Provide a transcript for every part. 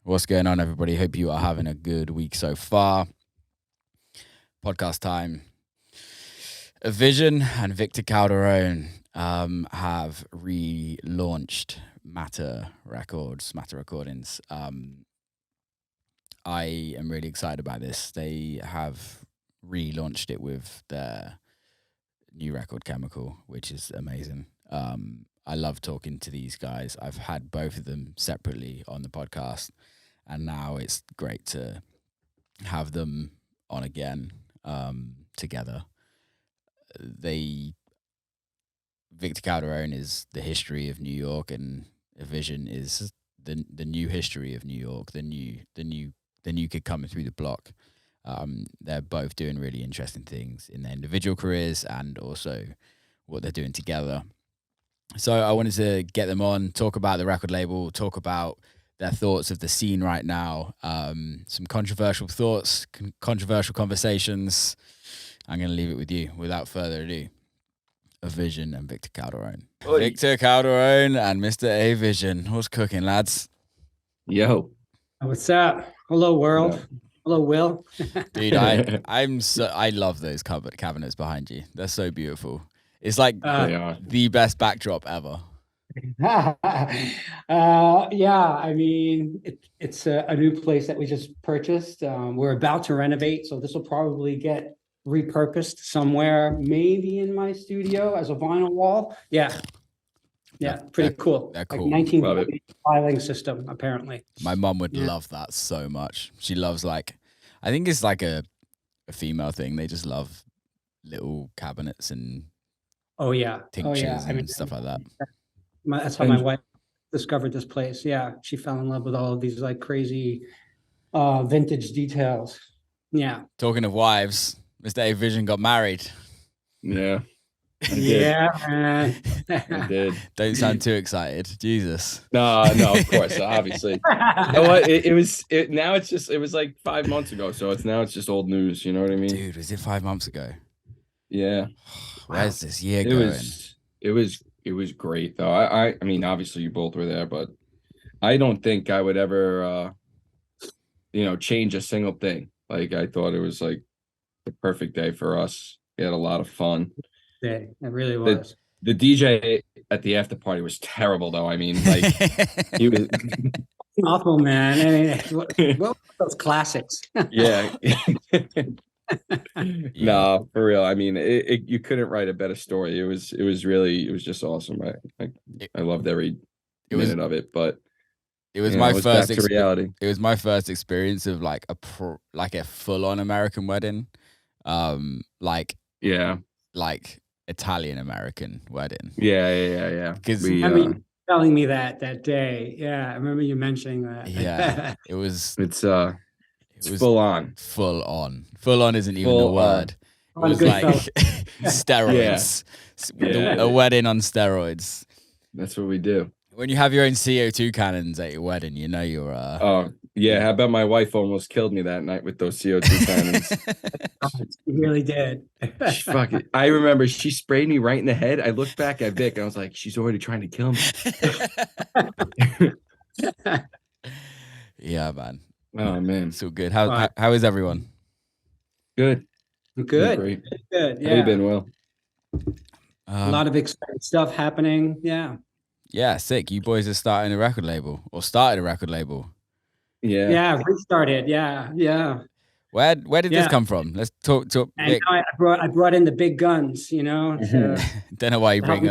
What's going on, everybody? Hope you are having a good week so far. Podcast time. Avision and Victor Calderone have relaunched Matter Recordings. I am really excited about this. They have relaunched it with their new record, Chemical, which is amazing. I love talking to these guys. I've had both of them separately on the podcast, and now it's great to have them on again together. Victor Calderone is the history of New York, and Avision is the new history of New York, the new kid coming through the block. They're both doing really interesting things in their individual careers and also what they're doing together. So I wanted to get them on, talk about the record label, talk about their thoughts of the scene right now, some controversial thoughts, controversial conversations. I'm going to leave it with you. Without further ado, Avision and Victor Calderone. Oi. Victor Calderone and Mr. Avision. What's cooking, lads? Yo. What's up? Hello, world. Yeah. Hello, Will. Dude, I love those cabinets behind you. They're so beautiful. It's like the best backdrop ever. Yeah, I mean, it's a new place that we just purchased. We're about to renovate, so this will probably get repurposed somewhere, maybe in my studio as a vinyl wall. Yeah, pretty cool. They're cool. Like 19 filing system, apparently. My mum would love that so much. She loves, like, I think it's like a female thing. They just love little cabinets and tinctures and stuff like that. That's how my wife discovered this place. Yeah, she fell in love with all of these like crazy vintage details. Yeah. Talking of wives, Mr. Avision got married. Yeah. Yeah, man. I did. Don't sound too excited. Jesus. No, of course, obviously. You know what? It was like 5 months ago, so it's just old news, you know what I mean? Dude, was it 5 months ago? Yeah. Where's this year going? It was great though. I mean, obviously you both were there, but I don't think I would ever change a single thing. Like, I thought it was like the perfect day for us. We had a lot of fun. Yeah, it really was. The DJ at the after party was terrible though. I mean, like he was awful, man. I mean, what were those classics? Yeah. No, for real. I mean, you couldn't write a better story. It was just awesome. I loved every minute of it. But it was my first reality. It was my first experience of like a full-on American wedding, like Italian American wedding. Yeah. Because telling me that day. Yeah, I remember you mentioning that. Yeah, it was. It's full on. Full on isn't even the word. It was like steroids. Yeah. A wedding on steroids. That's what we do. When you have your own CO2 cannons at your wedding, you know you're. Oh yeah, how about my wife almost killed me that night with those CO2 cannons? She really did. Fuck it. I remember she sprayed me right in the head. I looked back at Vic and I was like, she's already trying to kill me. Yeah, man. Oh man, so good. How is everyone? Good. Great. Good. Yeah. How you been, Will? A lot of exciting stuff happening. Yeah, sick. You boys are starting a record label, or started a record label. Yeah, restarted. Yeah. Where did this come from? Let's talk. And I brought in the big guns, you know. Don't know why you brought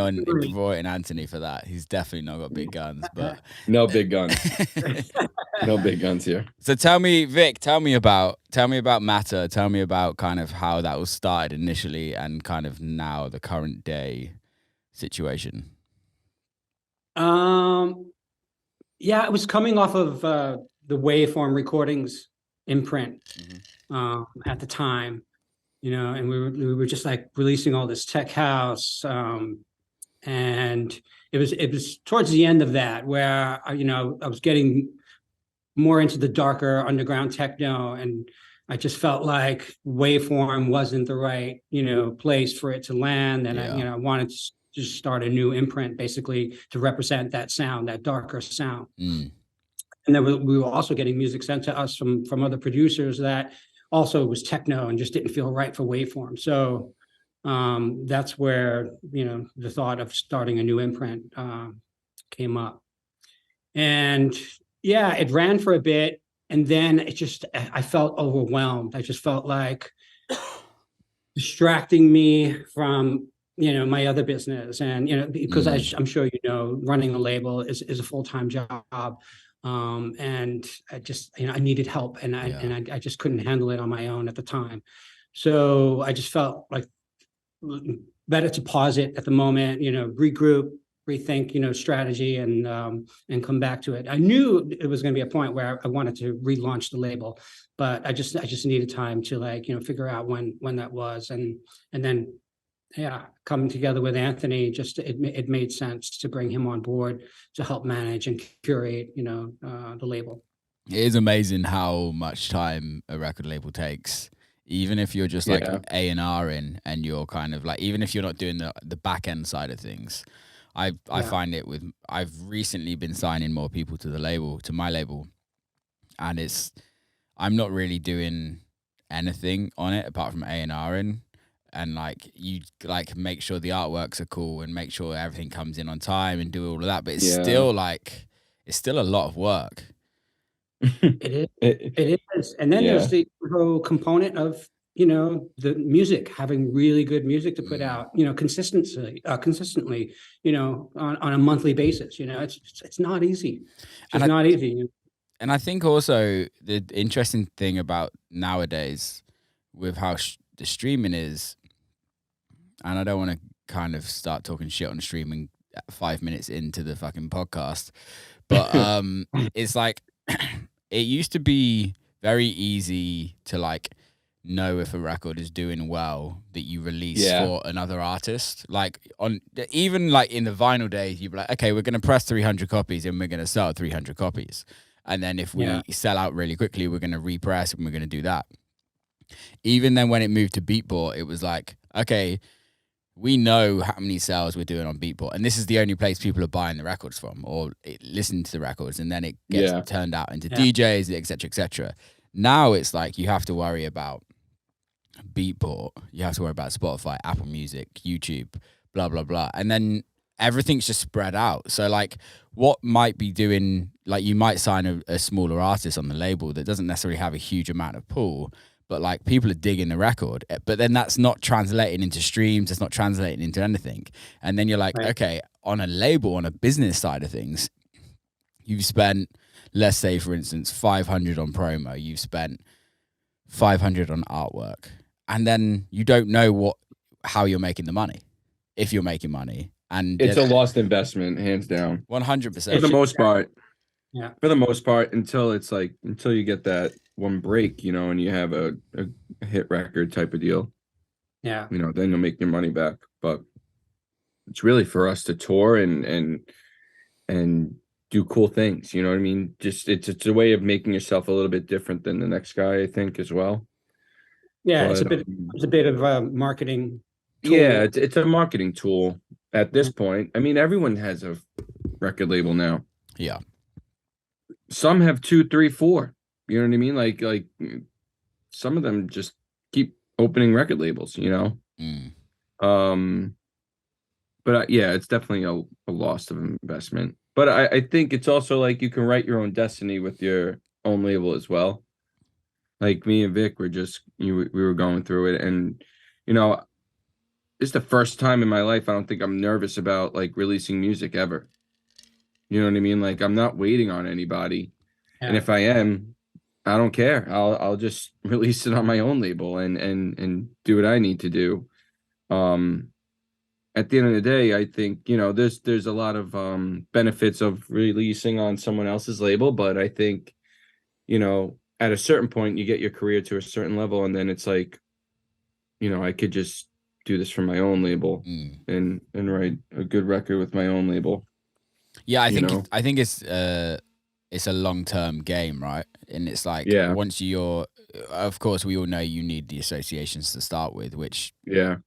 in Anthony for that. He's definitely not got big guns, but no big guns. No big guns here. So tell me, Vic, tell me about Matter. Tell me about kind of how that was started initially and kind of now the current day situation. Yeah, it was coming off of the Waveform Recordings imprint at the time, you know, and we were just like releasing all this tech house, and it was towards the end of that where I was getting more into the darker underground techno, and I just felt like Waveform wasn't the right place for it to land, and I wanted to just start a new imprint basically to represent that sound, that darker sound. And then we were also getting music sent to us from other producers that also was techno and just didn't feel right for waveform. So that's where, the thought of starting a new imprint came up. And yeah, it ran for a bit. And then I felt overwhelmed. I just felt like distracting me from, my other business. And, because I'm sure, running a label is a full-time job. And I just, I needed help, and I just couldn't handle it on my own at the time. So I just felt like better to pause it at the moment, regroup, rethink, strategy, and come back to it. I knew it was going to be a point where I wanted to relaunch the label, but I just needed time to figure out when that was, and then coming together with Anthony, it made sense to bring him on board to help manage and curate, the label. It is amazing how much time a record label takes. Even if you're just like A&R in, and you're kind of like, even if you're not doing the back end side of things, I find it I've recently been signing more people to my label, and I'm not really doing anything on it apart from A&R in. And you make sure the artworks are cool and make sure everything comes in on time and do all of that. But it's still a lot of work. It is. And then there's the whole component of, the music, having really good music to put out, consistently, on a monthly basis. It's not easy. It's not easy. And I think also the interesting thing about nowadays with how the streaming is, and I don't want to kind of start talking shit on streaming 5 minutes into the fucking podcast, but it's like it used to be very easy to know if a record is doing well that you release for another artist. Even in the vinyl days, you'd be like, okay, we're going to press 300 copies and we're going to sell 300 copies. And then if we sell out really quickly, we're going to repress and we're going to do that. Even then, when it moved to Beatport, it was like, okay, we know how many sales we're doing on Beatport, and this is the only place people are buying the records from or listening to the records, and then it gets turned out into DJs, et cetera, et cetera. Now it's like you have to worry about Beatport, you have to worry about Spotify, Apple Music, YouTube, blah, blah, blah. And then everything's just spread out. So what might be doing, you might sign a smaller artist on the label that doesn't necessarily have a huge amount of pull, but people are digging the record, but then that's not translating into streams. It's not translating into anything. And then you're like, okay, on a label, on a business side of things, you've spent, let's say for instance, 500 on promo. You've spent 500 on artwork, and then you don't know how you're making the money, if you're making money. And it's a lost investment, hands down. 100%. For the most part. Yeah. For the most part, until you get that one break, and you have a hit record type of deal. Yeah. Then you'll make your money back. But it's really for us to tour and do cool things. You know what I mean? Just it's a way of making yourself a little bit different than the next guy, I think, as well. Yeah, but, it's a bit of a marketing tool. Yeah, it's a marketing tool at this point. I mean, everyone has a record label now. Yeah. Some have 2, 3, 4. You know what I mean? Like some of them just keep opening record labels, But it's definitely a loss of investment. But I think it's also you can write your own destiny with your own label as well. Like me and Vic we were going through it, and it's the first time in my life I don't think I'm nervous about releasing music ever. You know what I mean? I'm not waiting on anybody. Yeah. And if I am, I don't care. I'll just release it on my own label and do what I need to do. At the end of the day, I think, there's a lot of benefits of releasing on someone else's label, but I think, at a certain point you get your career to a certain level, and then it's I could just do this for my own label and write a good record with my own label. Yeah, I think it's a long-term game, right? And it's once you're, of course, we all know you need the associations to start with, which yeah,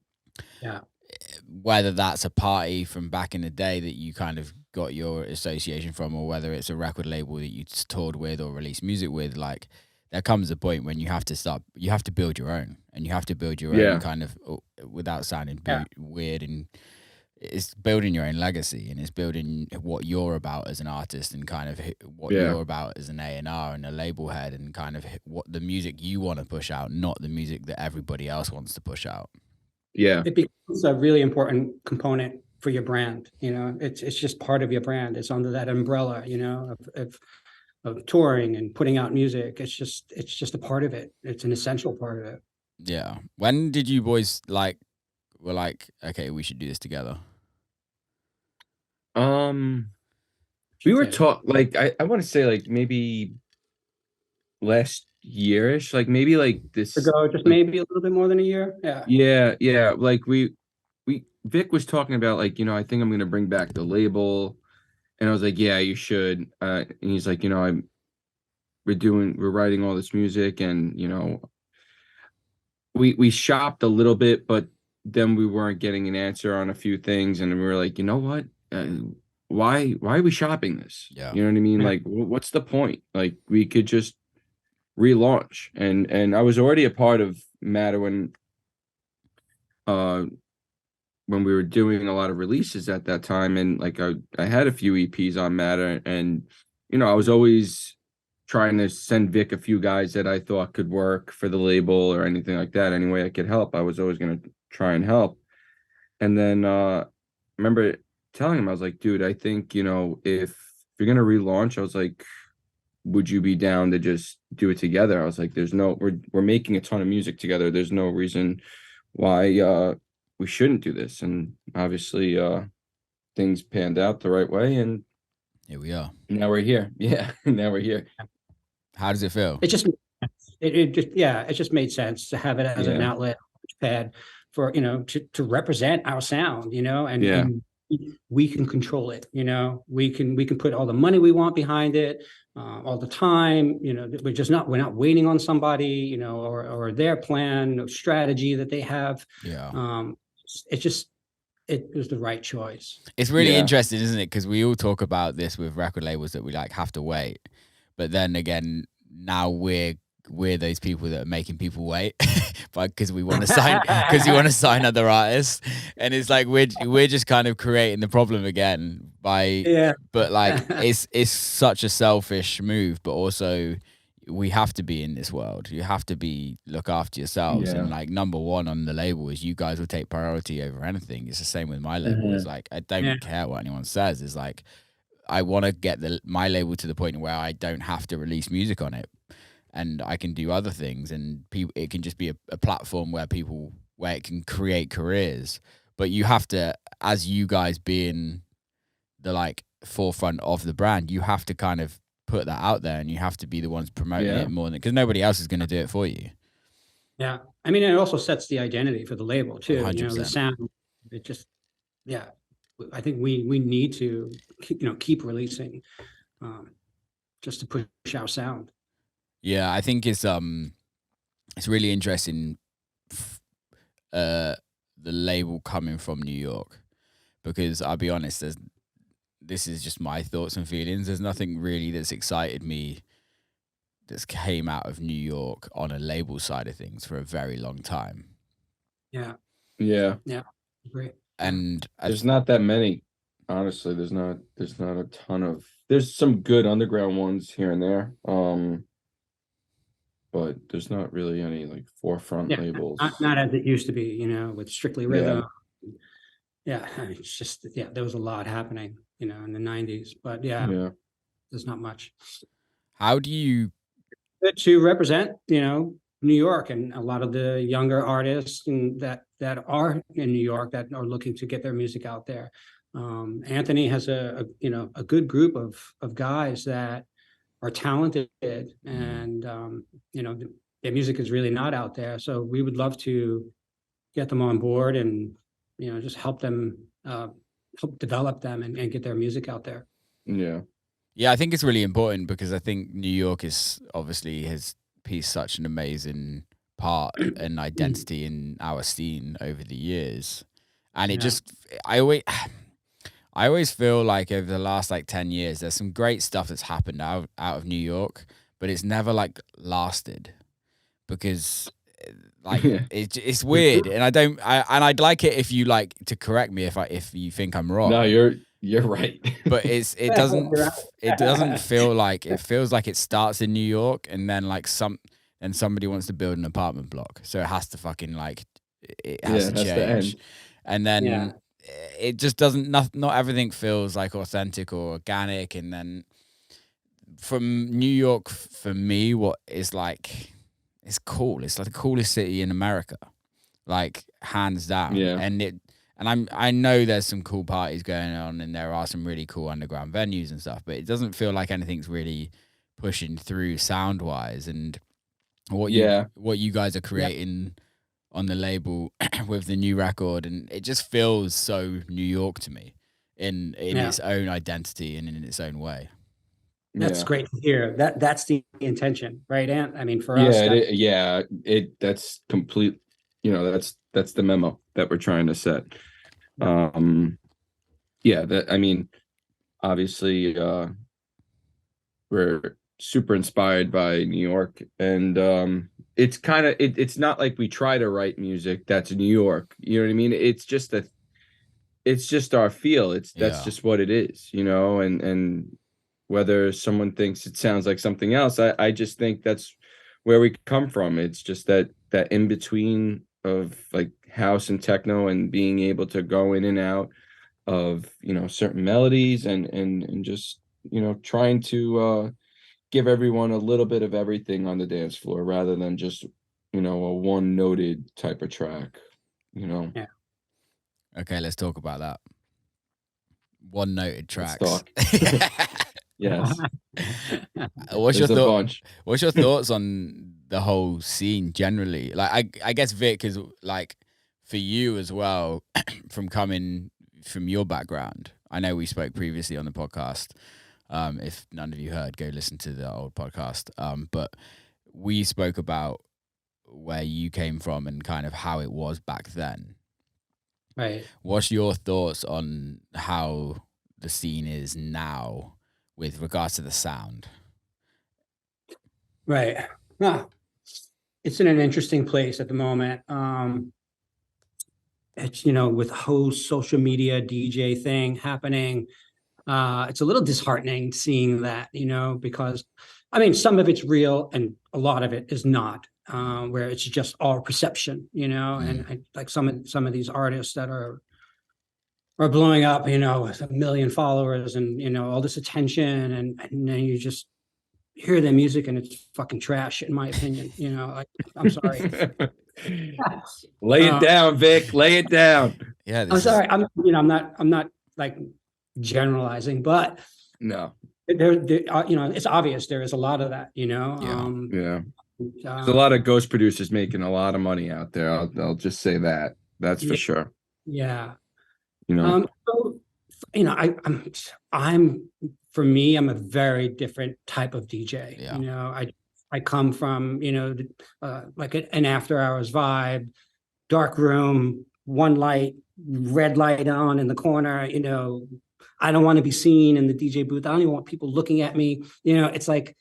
whether that's a party from back in the day that you kind of got your association from, or whether it's a record label that you toured with or released music with, like there comes a point when you have to build your own, and you have to build your own kind of, without sounding weird, and it's building your own legacy, and it's building what you're about as an artist, and kind of what you're about as an A&R and a label head, and kind of what the music you want to push out, not the music that everybody else wants to push out. Yeah. It becomes a really important component for your brand. You know, it's just part of your brand. It's under that umbrella, you know, of touring and putting out music. It's just a part of it. It's an essential part of it. Yeah. When did you boys were like, okay, we should do this together? We were taught, like, I want to say like maybe last yearish, like maybe like this ago, just maybe a little bit more than a year. Yeah. Like Vic was talking about, like, you know, I think I'm gonna bring back the label, and I was like, yeah, you should. And he's like, you know, we're writing all this music, and you know, we shopped a little bit, but then we weren't getting an answer on a few things, and we were like, you know what, why are we shopping this? Yeah. You know what I mean? Like, what's the point? Like, we could just relaunch. And I was already a part of Matter when we were doing a lot of releases at that time, and like I had a few EPs on Matter, and you know, I was always trying to send Vic a few guys that I thought could work for the label or anything like that. Any way I could help, I was always going to try and help. And then I remember telling him, I was like, dude, I think, you know, if you're going to relaunch, I was like, would you be down to just do it together? I was like, we're making a ton of music together. There's no reason why we shouldn't do this. And obviously things panned out the right way, and here we are. Now we're here. Yeah, now we're here. How does it feel? It just made sense to have it as an outlet pad for, you know, to represent our sound, you know, and we can control it, you know, we can put all the money we want behind it, all the time, you know. We're not waiting on somebody, you know, or their plan or strategy that they have. It was the right choice. It's really interesting, isn't it? Because we all talk about this with record labels, that we like have to wait, but then again, now we're those people that are making people wait, but because we want to sign other artists, and it's like we're just kind of creating the problem again but like it's such a selfish move, but also we have to be in this world. You have to look after yourselves, and like number one on the label is you guys will take priority over anything. It's the same with my label. It's like I don't care what anyone says. It's like I want to get my label to the point where I don't have to release music on it, and I can do other things, and it can just be a platform where it can create careers. But you have to, as you guys being the like forefront of the brand, you have to kind of put that out there, and you have to be the ones promoting it more than, because nobody else is going to do it for you. Yeah, I mean, it also sets the identity for the label too. 100%. You know, the sound. It just, I think we need to, you know, keep releasing, just to push our sound. Yeah, I think it's really interesting, the label coming from New York, because I'll be honest, this is just my thoughts and feelings. There's nothing really that's excited me that's came out of New York on a label side of things for a very long time. Yeah. Great. And there's not that many. Honestly, there's not a ton of. There's some good underground ones here and there. But there's not really any like forefront labels. Not as it used to be, you know, with Strictly Rhythm. It's just there was a lot happening, you know, in the 90s. But there's not much. How do you to represent, you know, New York and a lot of the younger artists and that are in New York that are looking to get their music out there? Anthony has a good group of guys that are talented, and you know, their music is really not out there. So we would love to get them on board and, you know, just help them, help develop them and get their music out there. Yeah, I think it's really important, because I think New York is obviously has pieced such an amazing part and identity in our scene over the years, and it just I I always feel like over the last like 10 years, there's some great stuff that's happened out of New York, but it's never like lasted because like it's weird. And I'd like it if you like to correct me if you think I'm wrong. No, you're right. But it doesn't feel like, it feels like it starts in New York and then like somebody wants to build an apartment block. So it has to fucking like, it has to change. And then it just doesn't, not everything feels like authentic or organic. And then from New York, for me, what is like, it's cool. It's like the coolest city in America, like hands down. Yeah. And I know there's some cool parties going on and there are some really cool underground venues and stuff, but it doesn't feel like anything's really pushing through sound wise. And what you guys are creating on the label with the new record, and it just feels so New York to me in its own identity and in its own way. That's great to hear. That's the intention, right, Ant? I mean, for us, that's complete. You know, that's the memo that we're trying to set. I mean, obviously, we're super inspired by New York, and it's kind of it's not like we try to write music that's New York. You know what I mean? It's just our feel. That's just what it is, you know, and whether someone thinks it sounds like something else, I just think that's where we come from. It's just that in between of like house and techno, and being able to go in and out of, you know, certain melodies and just, you know, trying to give everyone a little bit of everything on the dance floor rather than just, you know, a one noted type of track, you know. Okay, let's talk about that. One noted tracks. Yes. What's your thoughts on the whole scene generally? Like, I guess Vic is like, for you as well, from coming from your background. I know we spoke previously on the podcast. If none of you heard, go listen to the old podcast. But we spoke about where you came from and kind of how it was back then. Right. What's your thoughts on how the scene is now with regards to the sound? Right. It's in an interesting place at the moment. It's, you know, with the whole social media DJ thing happening, it's a little disheartening seeing that, you know, because I mean, some of it's real and a lot of it is not, where it's just all perception, you know, and like some of these artists that are blowing up, you know, with 1 million followers and, you know, all this attention, and then you just hear their music and it's fucking trash, in my opinion. You know, like, I'm sorry. Lay it down, Vic. Lay it down. Yeah, I'm sorry. I'm not like generalizing, but no, there you know, it's obvious there is a lot of that. You know, there's a lot of ghost producers making a lot of money out there. I'll just say that. That's for sure. Yeah. You know, so, you know, I'm for me, I'm a very different type of DJ. Yeah. You know, I come from, you know, like an after hours vibe, dark room, one light, red light on in the corner. You know, I don't want to be seen in the DJ booth. I don't even want people looking at me. You know, it's like,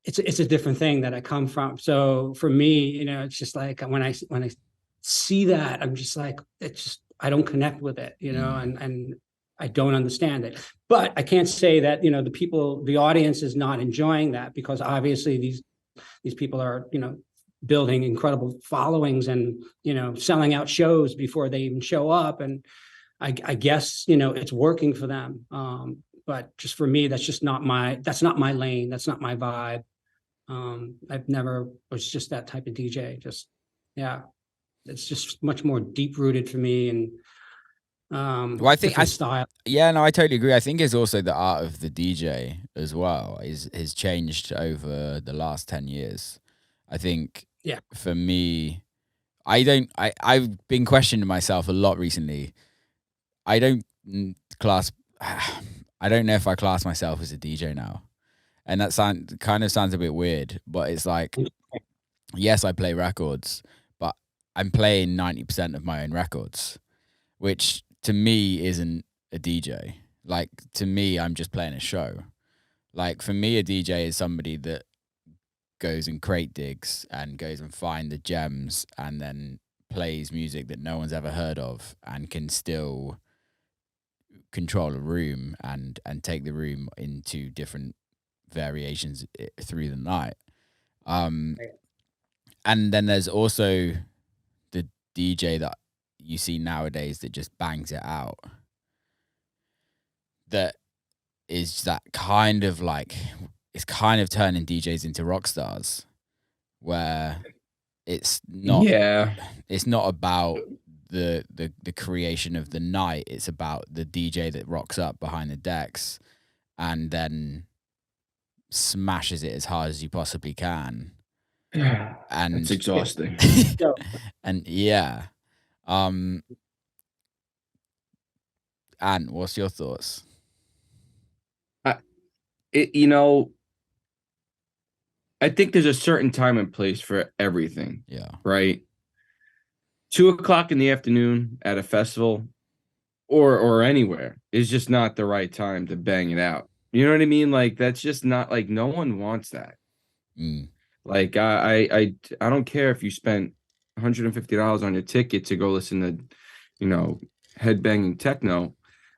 it's a different thing that I come from. So for me, you know, it's just like when I see that, I'm just like, it's just, I don't connect with it, you know, and I don't understand it. But I can't say that, you know, the audience is not enjoying that, because obviously these people are, you know, building incredible followings and, you know, selling out shows before they even show up. And I guess, you know, it's working for them. But just for me, that's not my lane. That's not my vibe. I've never was just that type of DJ. Just, yeah. It's just much more deep rooted for me, and well, I think style. Yeah, no, I totally agree. I think it's also the art of the DJ as well has changed over the last 10 years. I think for me, I've been questioning myself a lot recently. I don't know if I class myself as a DJ now. And that kind of sounds a bit weird, but it's like, yes, I play records, but I'm playing 90% of my own records, which to me isn't a DJ. Like, to me, I'm just playing a show. Like, for me, a DJ is somebody that goes and crate digs and goes and find the gems and then plays music that no one's ever heard of and can still control a room and take the room into different variations through the night. And then there's also the DJ that you see nowadays that just bangs it out. That is that kind of like, it's kind of turning DJs into rock stars, where it's not about the creation of the night. It's about the DJ that rocks up behind the decks and then smashes it as hard as you possibly can. And it's exhausting. And yeah. And what's your thoughts? I think there's a certain time and place for everything. Yeah. Right. 2:00 in the afternoon at a festival or anywhere is just not the right time to bang it out. You know what I mean? Like, that's just not, like, no one wants that. Like, I don't care if you spent $150 on your ticket to go listen to, headbanging techno.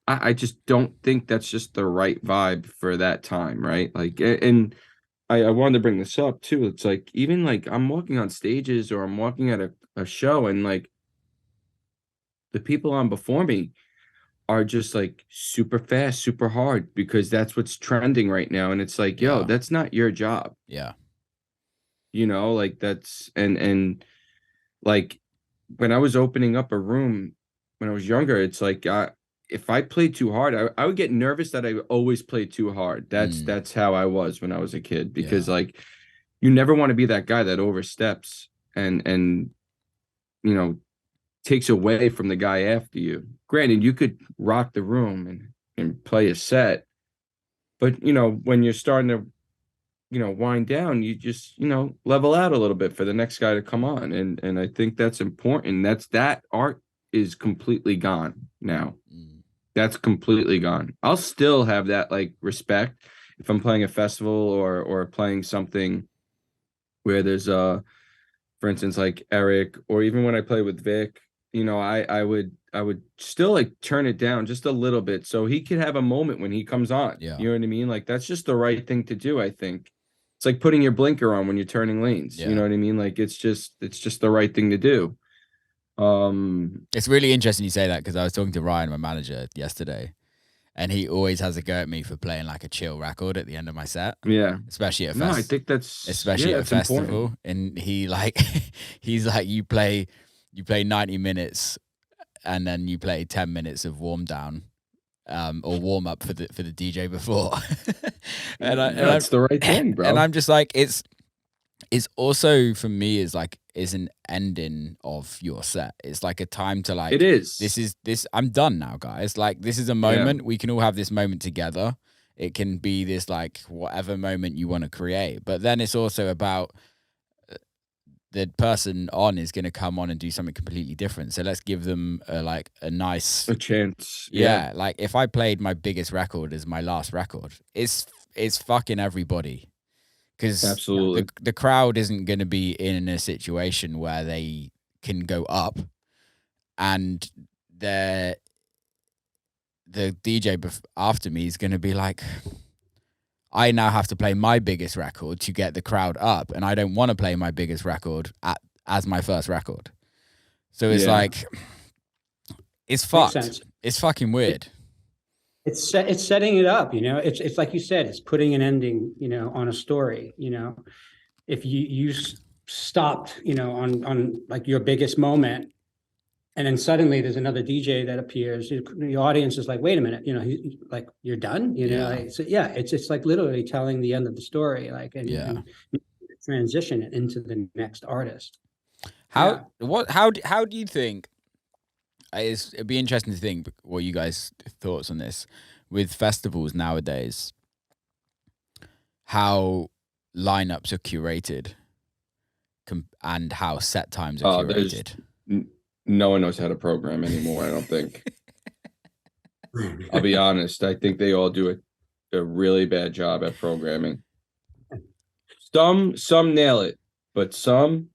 I just don't think that's just the right vibe for that time, right? Like, and I wanted to bring this up too. It's like, even like I'm walking on stages or I'm walking at a show, and like the people on before me are just like super fast, super hard, because that's what's trending right now. And it's like, yo, that's not your job. Yeah. Like, that's and like when I was opening up a room when I was younger, it's like, if I played too hard, I would get nervous that I always played too hard. That's how I was when I was a kid, because like, you never want to be that guy that oversteps and takes away from the guy after you. Granted, you could rock the room and play a set, but when you're starting to wind down, you just level out a little bit for the next guy to come on, and I think that's important. That art is completely gone now. That's completely gone. I'll still have that like respect if I'm playing a festival or playing something where there's for instance, like Eric, or even when I play with Vic, I would still like turn it down just a little bit so he could have a moment when he comes on. Yeah. You know what I mean? Like, that's just the right thing to do, I think. It's like putting your blinker on when you're turning lanes. Yeah. You know what I mean? Like, it's just the right thing to do. It's really interesting you say that, because I was talking to Ryan, my manager, yesterday, and he always has a go at me for playing like a chill record at the end of my set. Yeah, especially at I think that's especially at a festival. Important. And he's like, you play 90 minutes, and then you play 10 minutes of warm down, or warm up for the DJ before. That's the right thing, bro. And I'm just like, it's also, for me, is an ending of your set. It's like a time to like, it is. This I'm done now, guys. Like, this is a moment. We can all have this moment together. It can be this like whatever moment you want to create. But then it's also about the person on is going to come on and do something completely different. So let's give them a chance. Yeah. Like, if I played my biggest record as my last record, it's fucking everybody. Because absolutely, the crowd isn't going to be in a situation where they can go up, and the DJ after me is going to be like, I now have to play my biggest record to get the crowd up, and I don't want to play my biggest record as my first record. So it's like, it's fucked. It's fucking weird. It's setting it up, it's like you said, it's putting an ending, on a story. If you stopped, on like your biggest moment, and then suddenly there's another DJ that appears, the audience is like, wait a minute, like, you're done, it's like literally telling the end of the story, like, and transition it into the next artist. How do you think? It'd be interesting to think what you guys' thoughts on this with festivals nowadays. How lineups are curated, and how set times are curated. No one knows how to program anymore, I don't think. I'll be honest. I think they all do a really bad job at programming. Some nail it, but some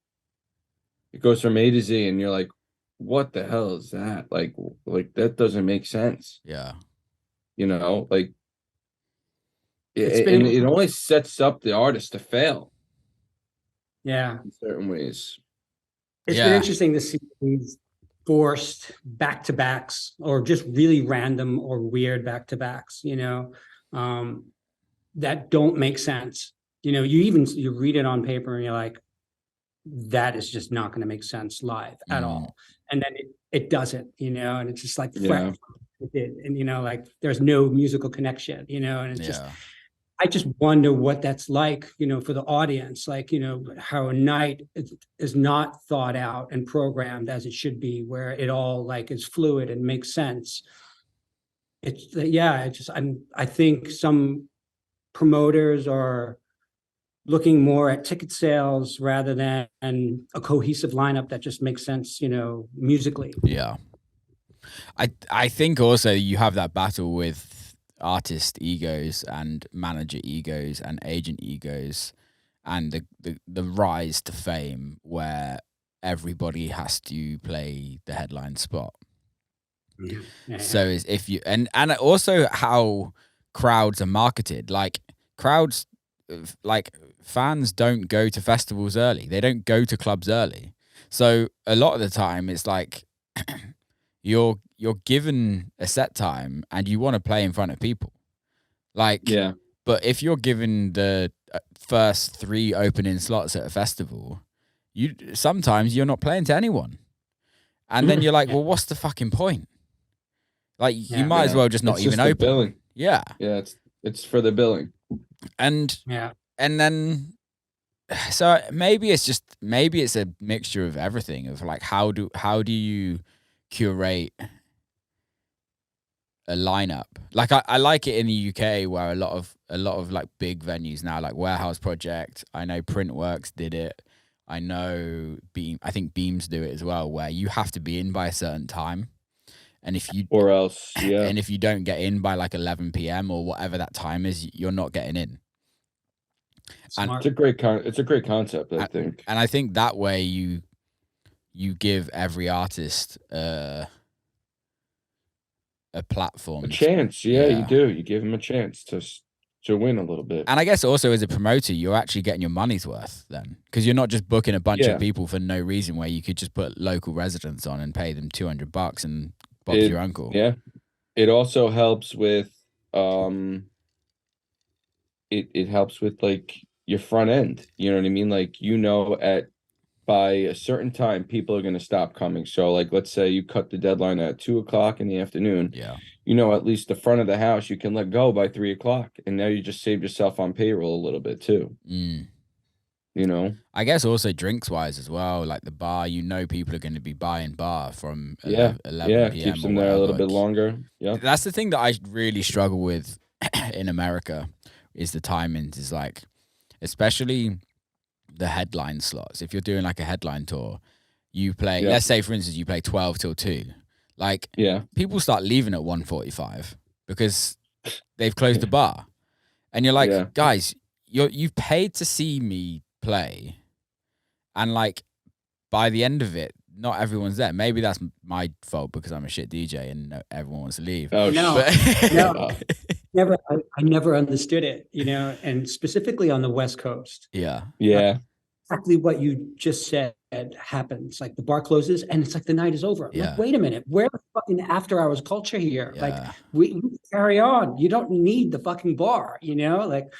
it goes from A to Z, and you're like, what the hell is that? Like that doesn't make sense. Yeah. You know, like been- it only sets up the artist to fail. Yeah. In certain ways. It's been interesting to see these forced back-to-backs or just really random or weird back-to-backs, you know, that don't make sense. You know, you read it on paper and you're like, that is just not going to make sense live at all. And then it doesn't, you know, and it's just like, and, you know, like there's no musical connection, you know, and it's just, I just wonder what that's like, you know, for the audience, like, you know, how a night is not thought out and programmed as it should be, where it all like is fluid and makes sense. I think some promoters are looking more at ticket sales rather than a cohesive lineup that just makes sense, you know, musically. Yeah. I think also you have that battle with artist egos and manager egos and agent egos and the rise to fame where everybody has to play the headline spot. So is if you and also how crowds are marketed, like crowds, like fans don't go to festivals early, they don't go to clubs early, so a lot of the time it's like you're given a set time and you want to play in front of people, like but if you're given the first 3 opening slots at a festival, sometimes you're not playing to anyone, and then you're like, well, what's the fucking point? Like you might as well just not even open. Billing. Yeah, it's for the billing, and then so maybe it's a mixture of everything, of like how do you curate a lineup. Like I like it in the UK where a lot of like big venues now, like Warehouse Project, I know Printworks did it, I know I think Beams do it as well, where you have to be in by a certain time, and if you and if you don't get in by like 11 p.m. or whatever that time is, you're not getting in. And it's a great concept, I think. And I think that way you give every artist a platform, a chance. You do. You give them a chance to win a little bit. And I guess also as a promoter, you're actually getting your money's worth then, because you're not just booking a bunch of people for no reason, where you could just put local residents on and pay them $200 and Bob's your uncle. Yeah. It also helps with it helps with like your front end. You know what I mean? Like, you know, by a certain time, people are going to stop coming. So like, let's say you cut the deadline at 2:00 in the afternoon. Yeah. You know, at least the front of the house, you can let go by 3:00. And now you just saved yourself on payroll a little bit too. You know, I guess also drinks wise as well, like the bar, you know, people are going to be buying bar from 11 p.m. keeps them there a little bit longer. Yeah. That's the thing that I really struggle with in America, is the timings, is like, especially the headline slots. If you're doing like a headline tour, you play, let's say for instance, you play 12 till 2. Like, people start leaving at 1:45 because they've closed the bar. And you're like, guys, you've paid to see me play. And like, by the end of it, not everyone's there. Maybe that's my fault because I'm a shit DJ and everyone wants to leave. Oh, no. I never understood it, you know, and specifically on the West Coast. Yeah. Exactly what you just said happens. Like the bar closes and it's like the night is over. Like, wait a minute, where's the fucking after hours culture here? Like we carry on. You don't need the fucking bar, you know? Like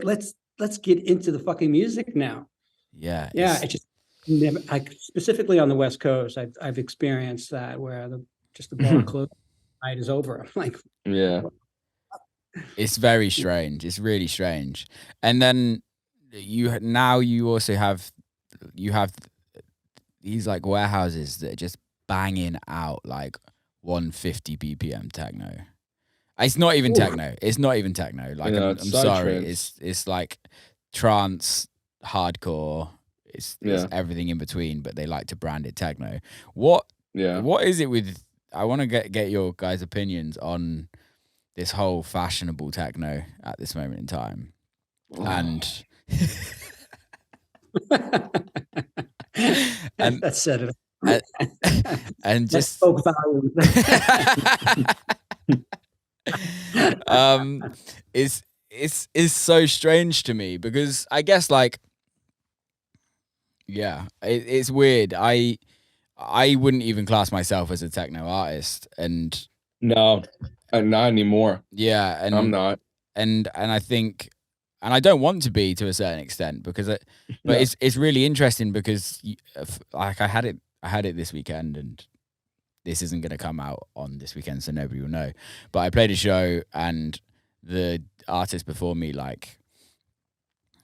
let's get into the fucking music now. Yeah. It just never, like specifically on the West Coast, I've experienced that where the bar closes, night is over. I'm like, it's very strange. It's really strange. And then you also have these like warehouses that are just banging out like 150 BPM techno. It's not even techno. It's not even techno. Like, I'm sorry. It's like trance, hardcore. It's everything in between, but they like to brand it techno. What is it with I want to get your guys' opinions on this whole fashionable techno at this moment in time, and and That said it. and just spoke volumes. It's so strange to me because I guess like it's weird. I wouldn't even class myself as a techno artist, and no, not anymore. Yeah, and I'm not, and I think, and I don't want to be to a certain extent because it's really interesting because like I had it this weekend, and this isn't going to come out on this weekend, so nobody will know. But I played a show, and the artist before me like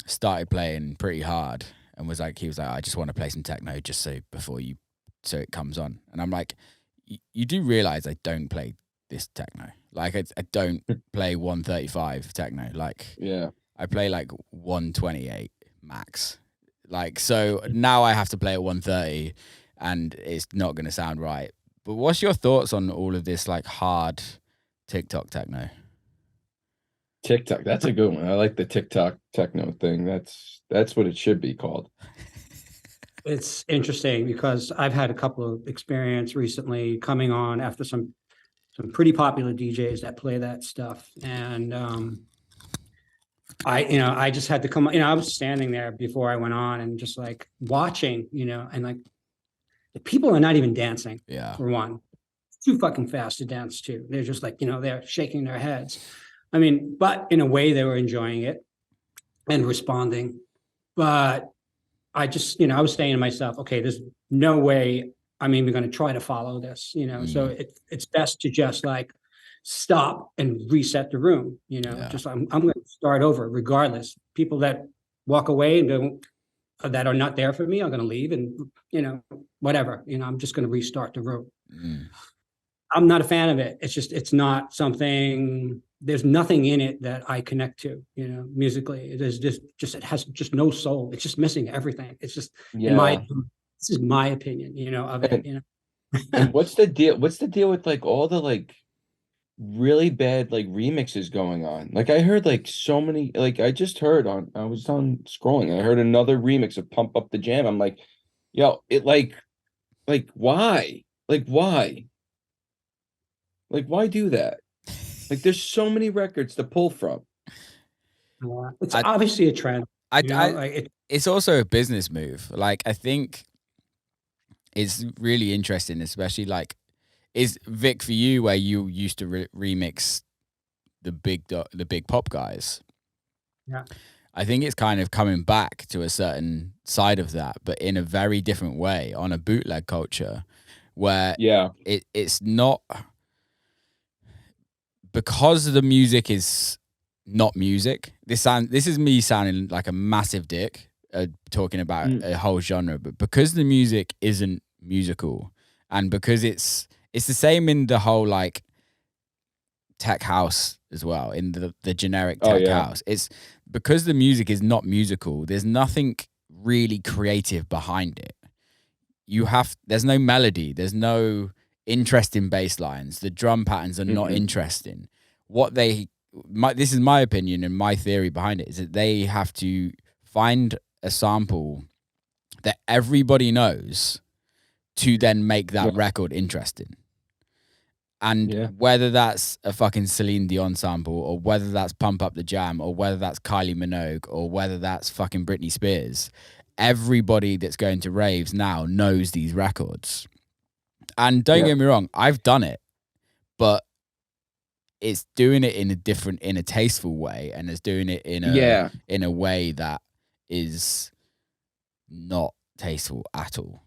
started playing pretty hard, and he was like, I just want to play some techno just so it comes on. And I'm like, you do realize I don't play this techno. Like I don't play 135 techno. Like I play like 128 max. Like, so now I have to play at 130 and it's not going to sound right. But what's your thoughts on all of this like hard TikTok techno? TikTok, that's a good one. I like the TikTok techno thing. That's what it should be called. It's interesting because I've had a couple of experience recently coming on after some pretty popular DJs that play that stuff. And I just had to come, I was standing there before I went on and just like watching, and like the people are not even dancing. Yeah. For one. It's too fucking fast to dance to. They're just like, they're shaking their heads. I mean, but in a way they were enjoying it and responding. But I just, I was saying to myself, okay, there's no way I'm even going to try to follow this, so it's best to just like stop and reset the room, just I'm going to start over regardless. People that walk away and that are not there for me, I'm going to leave and, whatever, I'm just going to restart the room. I'm not a fan of it. It's not something, there's nothing in it that I connect to, musically. It is just it has just no soul. It's just missing everything. It's just this is my opinion, of it, And what's the deal? What's the deal with like all the like really bad like remixes going on? Like I heard like so many, like I was on scrolling, I heard another remix of Pump Up the Jam. I'm like, yo, it like why? Like why? Like why do that? Like there's so many records to pull from. It's obviously a trend. It's also a business move. Like I think it's really interesting, especially like, is Vic for you where you used to remix the big pop guys? Yeah, I think it's kind of coming back to a certain side of that, but in a very different way, on a bootleg culture, where it's not, because the music is not music. This is me sounding like a massive dick, talking about a whole genre, but because the music isn't musical, and because it's the same in the whole like tech house as well, in the generic tech house. It's because the music is not musical. There's nothing really creative behind it. There's no melody. There's no interesting bass lines. The drum patterns are not interesting. This is my opinion and my theory behind it, is that they have to find a sample that everybody knows to then make that record interesting. And whether that's a fucking Celine Dion sample, or whether that's Pump Up the Jam, or whether that's Kylie Minogue, or whether that's fucking Britney Spears, everybody that's going to raves now knows these records. And don't get me wrong, I've done it, but it's doing it in a tasteful way, and it's doing it in a way that is not tasteful at all.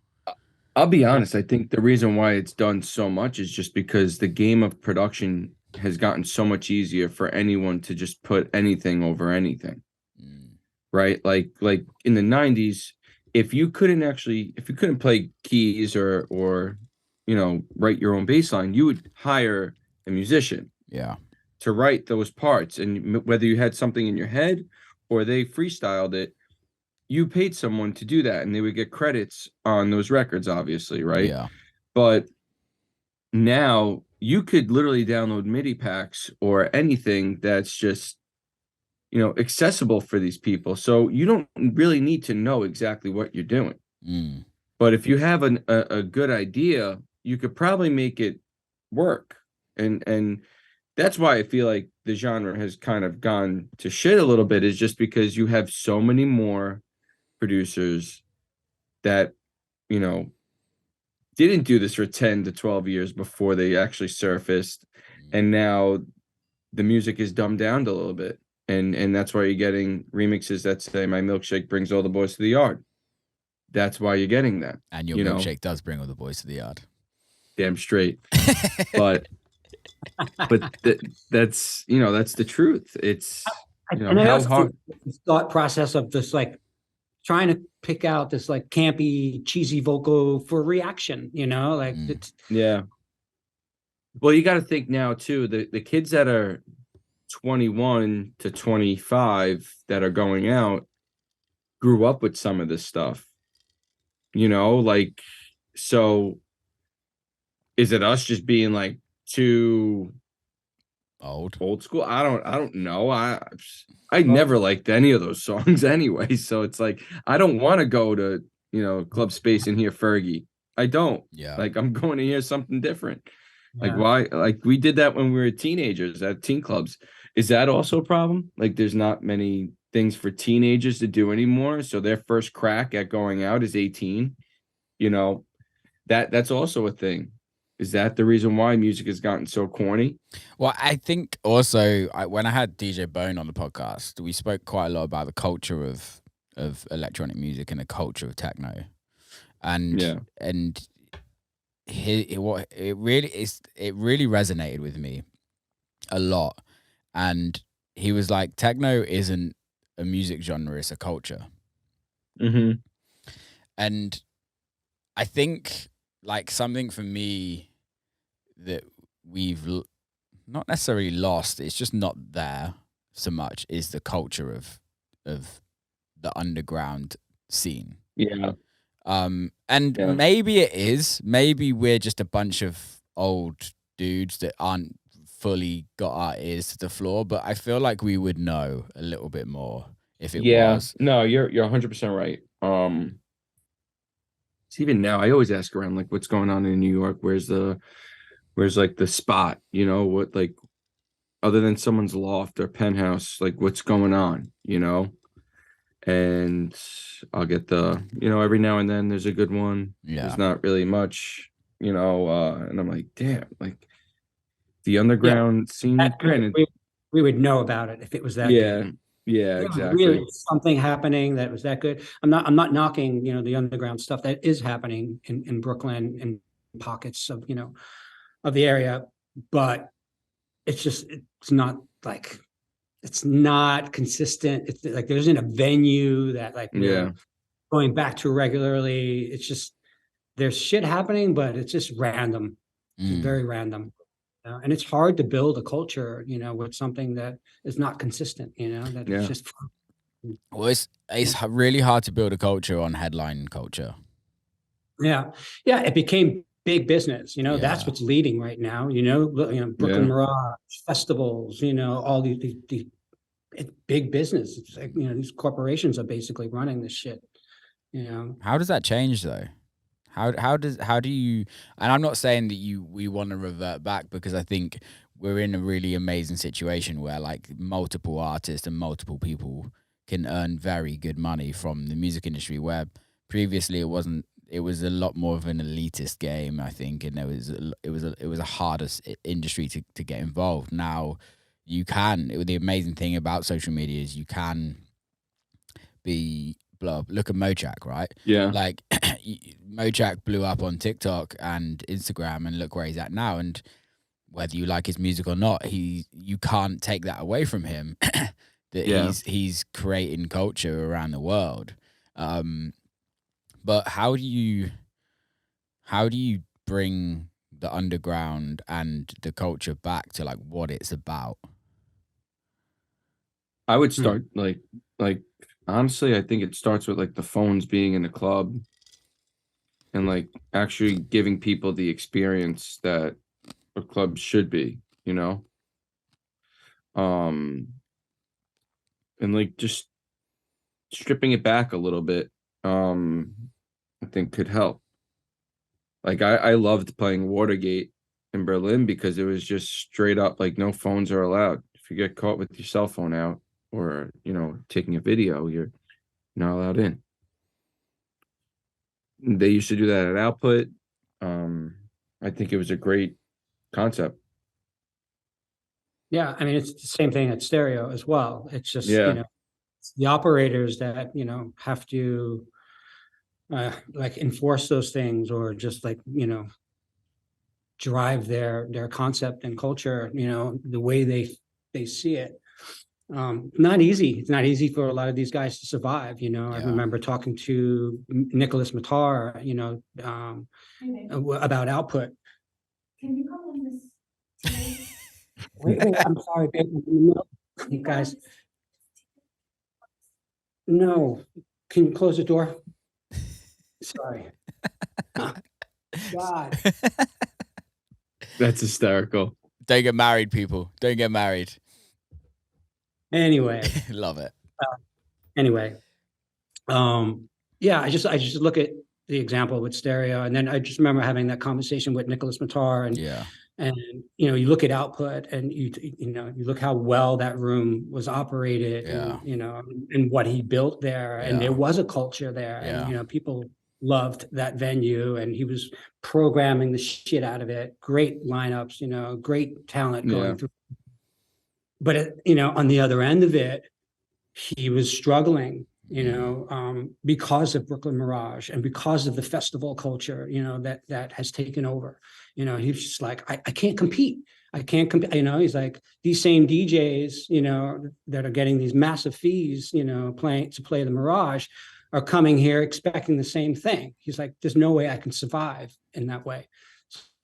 I'll be honest, I think the reason why it's done so much is just because the game of production has gotten so much easier for anyone to just put anything over anything. Right? Like in the 90s, if you couldn't play keys or write your own bass line, you would hire a musician to write those parts. And whether you had something in your head or they freestyled it, you paid someone to do that, and they would get credits on those records, obviously, right? Yeah. But now you could literally download MIDI packs or anything that's just, accessible for these people. So you don't really need to know exactly what you're doing. Mm. But if you have a good idea, you could probably make it work. And that's why I feel like the genre has kind of gone to shit a little bit, is just because you have so many more producers that, didn't do this for 10 to 12 years before they actually surfaced. And now the music is dumbed down a little bit. And that's why you're getting remixes that say my milkshake brings all the boys to the yard. That's why you're getting that. And your milkshake does bring all the boys to the yard. Damn straight. But that's the truth. It's how hard the thought process of this, like trying to pick out this like campy, cheesy vocal for reaction, it's yeah. Well, you got to think now too, the kids that are 21 to 25 that are going out grew up with some of this stuff. So is it us just being like too old school? I don't know. I never liked any of those songs anyway. So it's like, I don't want to go to, Club Space and hear Fergie. I don't. Yeah. Like, I'm going to hear something different. Yeah. Like, why? Like, we did that when we were teenagers at teen clubs. Is that also a problem? Like, there's not many things for teenagers to do anymore. So their first crack at going out is 18. That's also a thing. Is that the reason why music has gotten so corny? Well, I think also when I had DJ Bone on the podcast, we spoke quite a lot about the culture of electronic music and the culture of techno, and it really resonated with me a lot. And he was like, techno isn't a music genre; it's a culture. Mm-hmm. And I think like something for me that we've not necessarily lost, it's just not there so much, is the culture of the underground scene. Yeah. Maybe it is. Maybe we're just a bunch of old dudes that aren't fully got our ears to the floor, but I feel like we would know a little bit more if it was. No, you're 100% right. So even now, I always ask around, like, what's going on in New York? Where's like the spot? What, like, other than someone's loft or penthouse, like, what's going on? And I'll get every now and then there's a good one. Yeah. There's not really much, and I'm like, damn, like the underground scene. Granted, we would know about it if it was that good. Yeah, exactly. Really something happening that was that good. I'm not knocking, the underground stuff that is happening in Brooklyn and pockets of, of the area, but it's not like, it's not consistent. It's like, there isn't a venue that like, going back to regularly. It's just, there's shit happening, but it's just random. It's very random. And it's hard to build a culture, with something that is not consistent, it's just. Well, it's really hard to build a culture on headline culture. Yeah. It became big business, that's what's leading right now, Brooklyn Mirage festivals, all these big business. It's like, these corporations are basically running this shit, How does that change though? How do you, and I'm not saying that we want to revert back, because I think we're in a really amazing situation where like multiple artists and multiple people can earn very good money from the music industry, where previously it was a lot more of an elitist game, I think, and it was a harder industry to get involved. Now you can, the amazing thing about social media is you can be look at Mojack, right? Yeah. Like Mojack blew up on TikTok and Instagram, and look where he's at now. And whether you like his music or not, you can't take that away from him. He's creating culture around the world. But how do you bring the underground and the culture back to like what it's about? I would start like honestly, I think it starts with like the phones being in the club. and like actually giving people the experience that a club should be, you know? And like just stripping it back a little bit, I think could help. Like I loved playing Watergate in Berlin because it was just straight up like no phones are allowed. If you get caught with your cell phone out or, you know, taking a video, you're not allowed in. They used to do that at Output. I think it was a great concept. Yeah, I mean, it's the same thing at stereo as well. It's just, you Yeah. know, it's the operators that, you know, have to like enforce those things or just like, you know, drive their concept and culture, you know, the way they see it. Not easy. It's not easy for a lot of these guys to survive. You know, I Yeah. remember talking to Nicholas Matar, you know, about Output. Can you come on this? Wait, I'm sorry, babe. No, you guys. No, can you close the door? Sorry. God. That's hysterical. Don't get married, people. Don't get married. Anyway. Love it. Anyway. Yeah, I just look at the example with stereo, and then I just remember having that conversation with Nicholas Matar, and Yeah. and you know, you look at Output, and you know, you look how well that room was operated, Yeah. and you know, and what he built there, and Yeah. there was a culture there, Yeah. and you know, people loved that venue, and he was programming the shit out of it. Great lineups, you know, great talent going Yeah. through. But you know, on the other end of it, he was struggling, you know, because of Brooklyn Mirage and because of the festival culture, you know, that has taken over. You know, he's just like, I can't compete. I can't compete. You know, he's like, these same DJs, you know, that are getting these massive fees, you know, playing to play the Mirage, are coming here expecting the same thing. He's like, there's no way I can survive in that way.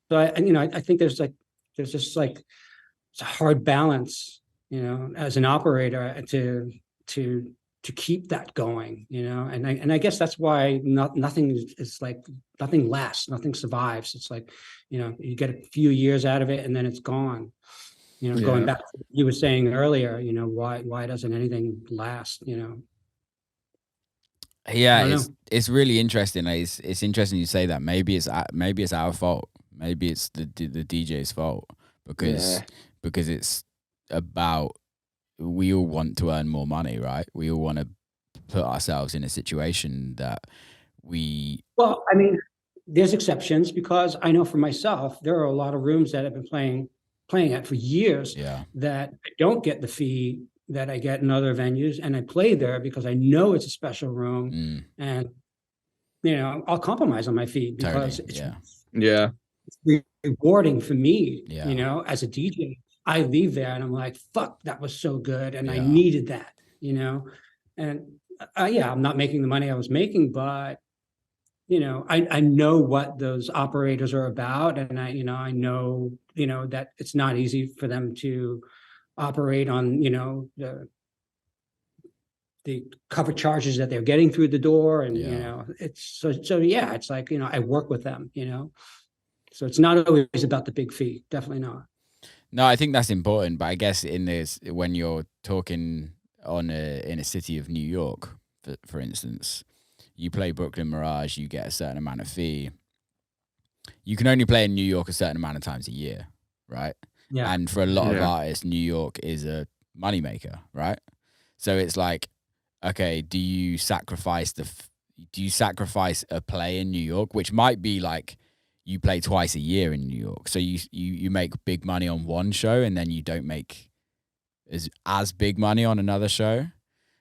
So you know, I think there's just like, it's a hard balance, you know, as an operator to keep that going, you know, and I guess that's why nothing is like, nothing lasts, nothing survives. It's like, you know, you get a few years out of it and then it's gone. You know, going Yeah. back to what you were saying earlier, you know, why doesn't anything last, you know? Yeah, don't it's really interesting. Like, it's interesting you say that. Maybe it's our fault. Maybe it's the DJ's fault because it's about, we all want to earn more money, right? We all want to put ourselves in a situation that we. Well, I mean, there's exceptions because I know for myself, there are a lot of rooms that I've been playing at for years Yeah. that I don't get the fee that I get in other venues, and I play there because I know it's a special room, and you know, I'll compromise on my fee because Totally. Yeah. it's rewarding for me. Yeah. You know, as a DJ, I leave there and I'm like, fuck, that was so good, and I Yeah. needed that. You know, and yeah, I'm not making the money I was making, but you know, I know what those operators are about, and I know that it's not easy for them to operate on, you know, the cover charges that they're getting through the door, and you Yeah. know, it's so yeah, it's like, you know, I work with them, you know, so it's not always about the big fee, definitely not. No, I think that's important, but I guess in this, when you're talking in a city of New York, for instance, you play Brooklyn Mirage, you get a certain amount of fee. You can only play in New York a certain amount of times a year, right? Yeah. And for a lot of Yeah. artists, New York is a moneymaker, right? So it's like, okay, do you sacrifice a play in New York, which might be like you play twice a year in New York, so you make big money on one show and then you don't make as big money on another show,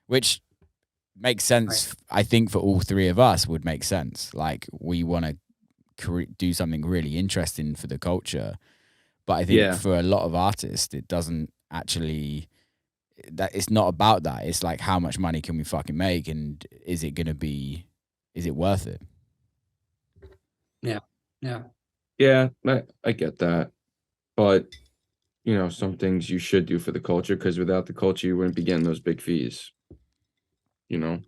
which makes sense. Right. I think for all three of us would make sense. Like, we want to do something really interesting for the culture, but I think for a lot of artists, it doesn't actually. That it's not about that. It's like, how much money can we fucking make, and is it worth it? Yeah, I get that, but you know, some things you should do for the culture, because without the culture, you wouldn't be getting those big fees. You know,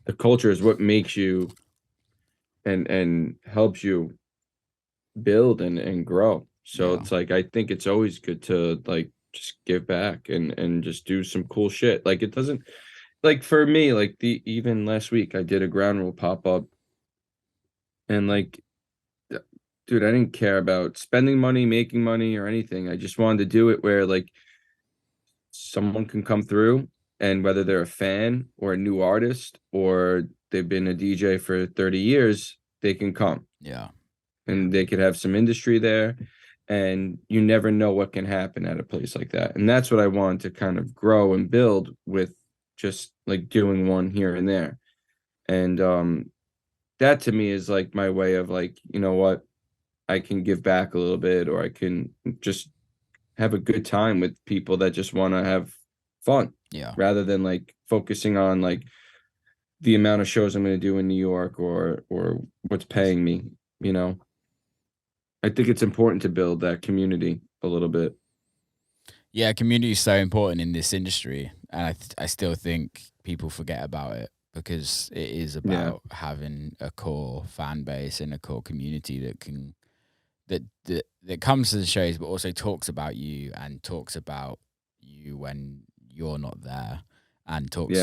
the culture is what makes you and helps you build and grow. So Yeah. it's like I think it's always good to like just give back and just do some cool shit. Like it doesn't like for me, like the even last week I did a ground rule pop-up and like dude, I didn't care about spending money, making money, or anything. I just wanted to do it where like someone can come through and whether they're a fan or a new artist or they've been a DJ for 30 years, they can come Yeah. and they could have some industry there. And you never know what can happen at a place like that. And that's what I wanted to kind of grow and build with just like doing one here and there. And that to me is like my way of like, you know what, I can give back a little bit, or I can just have a good time with people that just want to have fun. Yeah. Rather than like focusing on like the amount of shows I'm going to do in New York or what's paying me, you know. I think it's important to build that community a little bit. Yeah, community is so important in this industry, and I still think people forget about it because it is about having a core fan base and a core community that can that comes to the shows, but also talks about you and talks about you when you're not there, and talks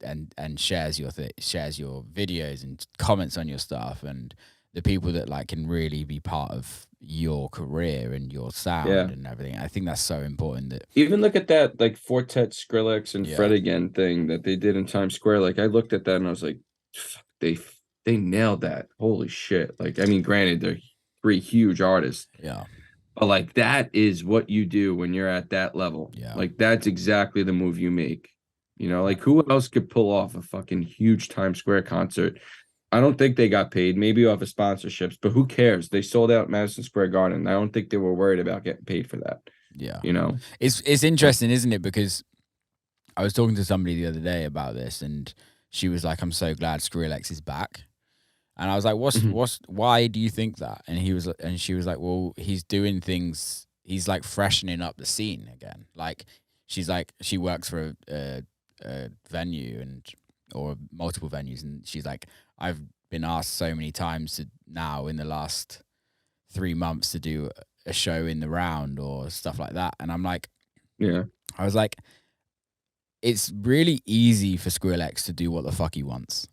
and shares shares your videos and comments on your stuff, and the people that like can really be part of your career and your sound and everything. I think that's so important. That even look at that like Fortet, Skrillex, and Fred Again thing that they did in Times Square. Like I looked at that and I was like, they nailed that. Holy shit! Like I mean, granted, they're 3 huge artists. Yeah. But like that is what you do when you're at that level. Yeah. Like that's exactly the move you make. You know, like who else could pull off a fucking huge Times Square concert? I don't think they got paid, maybe off of sponsorships, but who cares? They sold out Madison Square Garden. I don't think they were worried about getting paid for that. Yeah. You know? It's interesting, isn't it? Because I was talking to somebody the other day about this and she was like, I'm so glad Skrillex is back. And I was like, why do you think that? And she was like, well, he's doing things, he's like freshening up the scene again. Like she's like, she works for a venue or multiple venues. And she's like, I've been asked so many times now in the last 3 months to do a show in the round or stuff like that. And I'm like, I was like, it's really easy for Skrillex to do what the fuck he wants.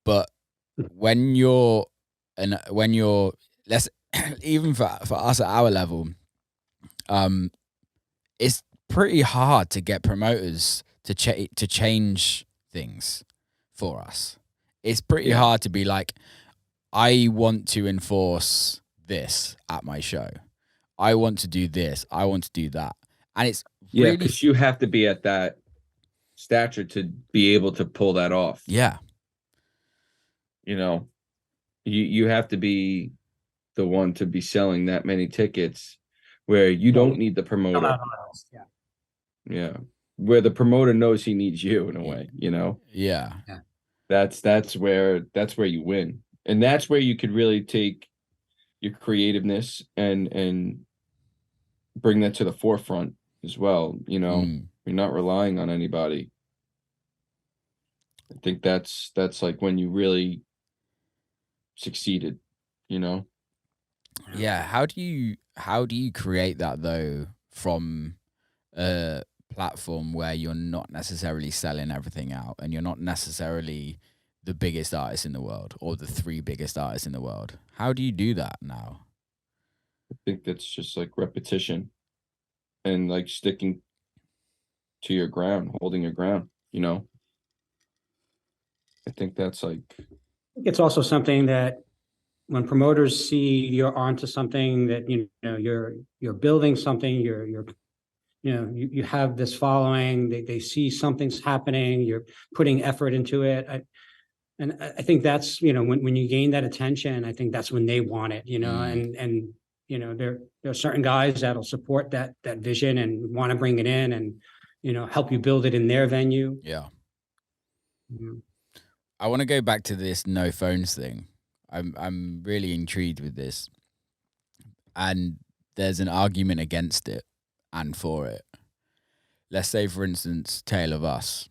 But when you're let's even for us at our level, it's pretty hard to get promoters to change things for us. It's pretty hard to be like, I want to enforce this at my show. I want to do this. I want to do that. And it's really, because you have to be at that stature to be able to pull that off. Yeah. You know, you have to be the one to be selling that many tickets where you don't need the promoter. Yeah. Where the promoter knows he needs you in a way, you know? Yeah. That's where you win. And that's where you could really take your creativeness and bring that to the forefront as well. You know, you're not relying on anybody. I think that's like when you really succeeded, you know? Yeah. How do you create that though from a platform where you're not necessarily selling everything out and you're not necessarily the biggest artist in the world or the 3 biggest artists in the world? How do you do that now? I think that's just like repetition and like sticking to your ground, holding your ground, you know? I think that's like, It's also something that when promoters see you're onto something, that you're building something, you have this following, they see something's happening, you're putting effort into it. I think that's, when you gain that attention, I think that's when they want it, and there are certain guys that'll support that vision and want to bring it in and, help you build it in their venue. Yeah. I want to go back to this no phones thing. I'm really intrigued with this. And there's an argument against it and for it. Let's say, for instance, Tale of Us.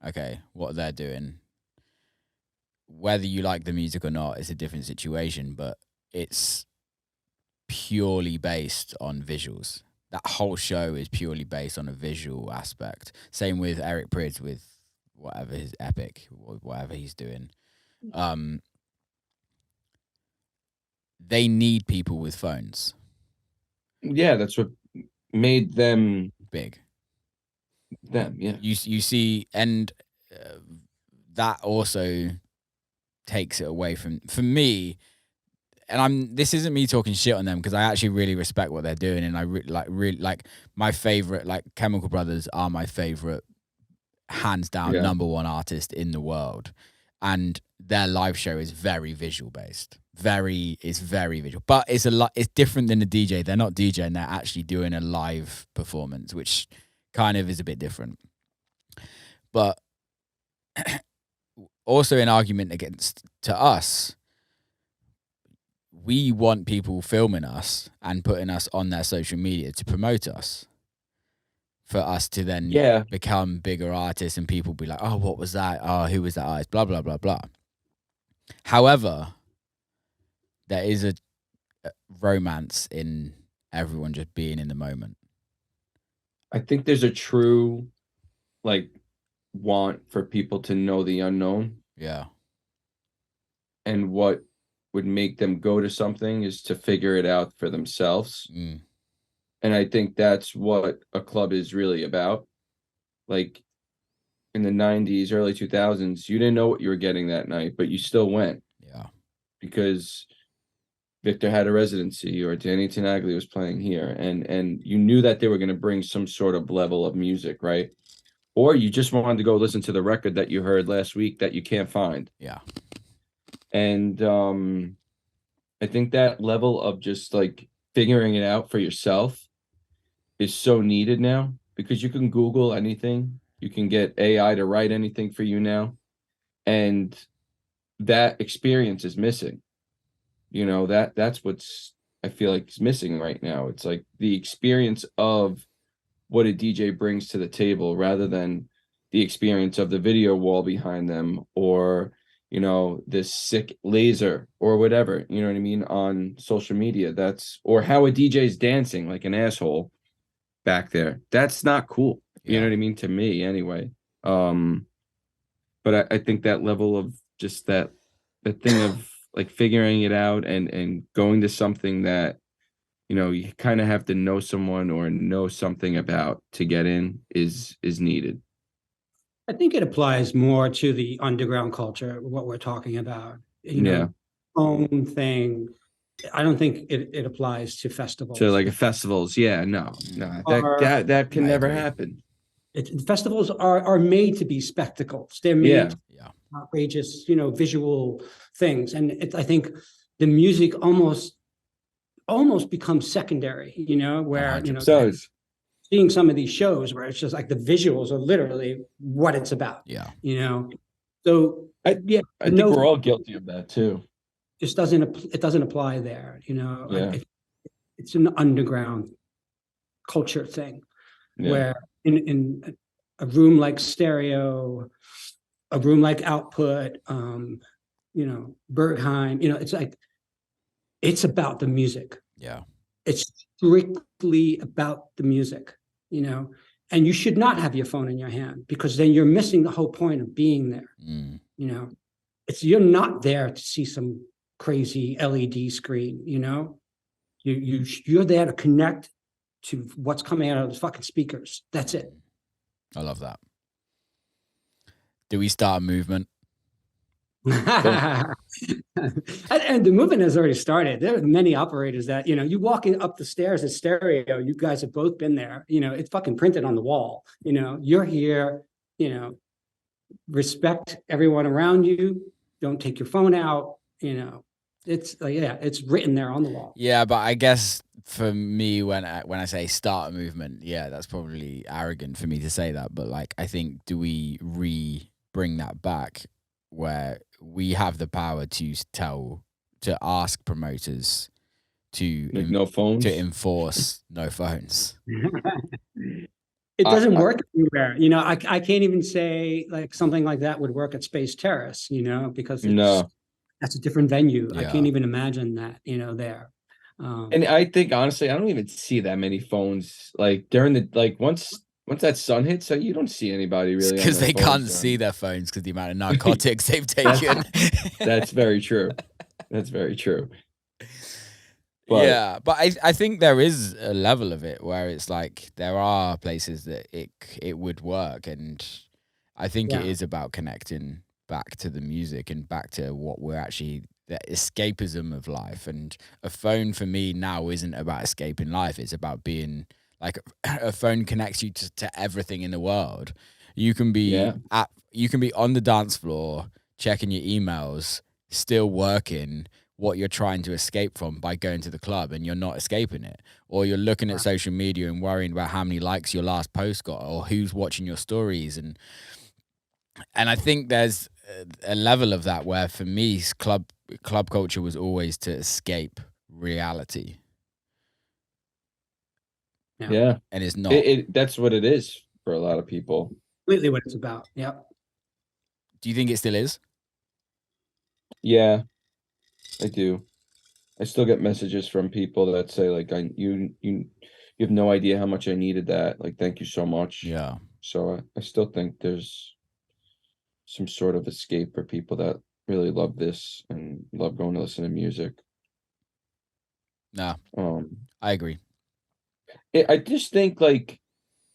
Okay, what they're doing. whether you like the music or not, it's a different situation, but it's purely based on visuals. That whole show is purely based on a visual aspect. Same with Eric Prydz with whatever his Epic, or whatever he's doing. They need people with phones. Yeah, that's what made them big. Them, yeah. You see, and that also takes it away from me. And this isn't me talking shit on them, because I actually really respect what they're doing, and I really like my favorite, like Chemical Brothers are my favorite, hands down, number one artist in the world, and their live show is very visual based. It's very visual, but it's it's different than a DJ. They're not DJing; they're actually doing a live performance, which kind of is a bit different. But also, an argument against to us, we want people filming us and putting us on their social media to promote us, for us to then become bigger artists, and people be like, oh, what was that? Oh, who was that artist? Blah, blah, blah, blah. However, there is a romance in everyone just being in the moment. I think there's a true, like, want for people to know the unknown. Yeah. And what would make them go to something is to figure it out for themselves. And I think that's what a club is really about. Like, in the 90s, early 2000s, you didn't know what you were getting that night, but you still went. Yeah. Because Victor had a residency, or Danny Tenaglia was playing here, and you knew that they were going to bring some sort of level of music, right? Or you just wanted to go listen to the record that you heard last week that you can't find. Yeah. And I think that level of just like figuring it out for yourself is so needed now, because you can Google anything. You can get AI to write anything for you now. And that experience is missing. You know, that's what's, I feel like, is missing right now. It's like the experience of what a DJ brings to the table, rather than the experience of the video wall behind them, or, you know, this sick laser or whatever, you know what I mean, on social media. Or how a DJ's dancing like an asshole back there. That's not cool. You know what I mean? To me anyway. But I think that level of just that thing of like figuring it out and going to something that, you know, you kind of have to know someone or know something about to get in is needed. I think it applies more to the underground culture, what we're talking about. You know, own thing. I don't think it applies to festivals. So like festivals, no, that can never happen. Festivals are made to be spectacles. They're made to be outrageous, you know, visual things, and I think the music almost becomes secondary. You know, where you know, seeing some of these shows where it's just like the visuals are literally what it's about. Yeah, you know. So I think we're all guilty of that too. Just doesn't apply there. You know, it's an underground culture thing where in a room like Stereo, a room like Output, you know, Berghain, you know, it's like, it's about the music. Yeah. It's strictly about the music, you know, and you should not have your phone in your hand, because then you're missing the whole point of being there. You know, you're not there to see some crazy LED screen, you know, you're there to connect to what's coming out of those fucking speakers. That's it. I love that. Do we start a movement? And the movement has already started. There are many operators that, you know, you walking up the stairs at Stereo, you guys have both been there, you know, it's fucking printed on the wall, you know, you're here, you know, respect everyone around you, don't take your phone out, you know, it's it's written there on the wall. Yeah, but I guess for me, when I say start a movement, that's probably arrogant for me to say that, but like, I think, do we bring that back, where we have the power to ask promoters to no phones, to enforce no phones? it doesn't work anywhere. You know, I can't even say like something like that would work at Space Terrace, you know, because No. that's a different venue. I Yeah. can't even imagine that, you know, there. And I think honestly, I don't even see that many phones like during the like once that sun hits, you don't see anybody really on Because their they phones can't during- see their phones because the amount of narcotics they've taken. That's very true. That's very true. But yeah, but I think there is a level of it where it's like there are places that it would work, and I think it is about connecting back to the music and back to what we're actually, the escapism of life. And a phone for me now isn't about escaping life. It's about being like a phone connects you to everything in the world. You can be you can be on the dance floor checking your emails, still working what you're trying to escape from by going to the club, and you're not escaping it. Or you're looking at social media and worrying about how many likes your last post got, or who's watching your stories. And I think there's a level of that where for me club culture was always to escape reality. Yeah. And it's not. That's what it is for a lot of people. Completely what it's about. Yeah. Do you think it still is? Yeah, I do. I still get messages from people that say like, you have no idea how much I needed that. Like, thank you so much. Yeah. So I still think there's some sort of escape for people that really love this and love going to listen to music. No, I agree. I just think like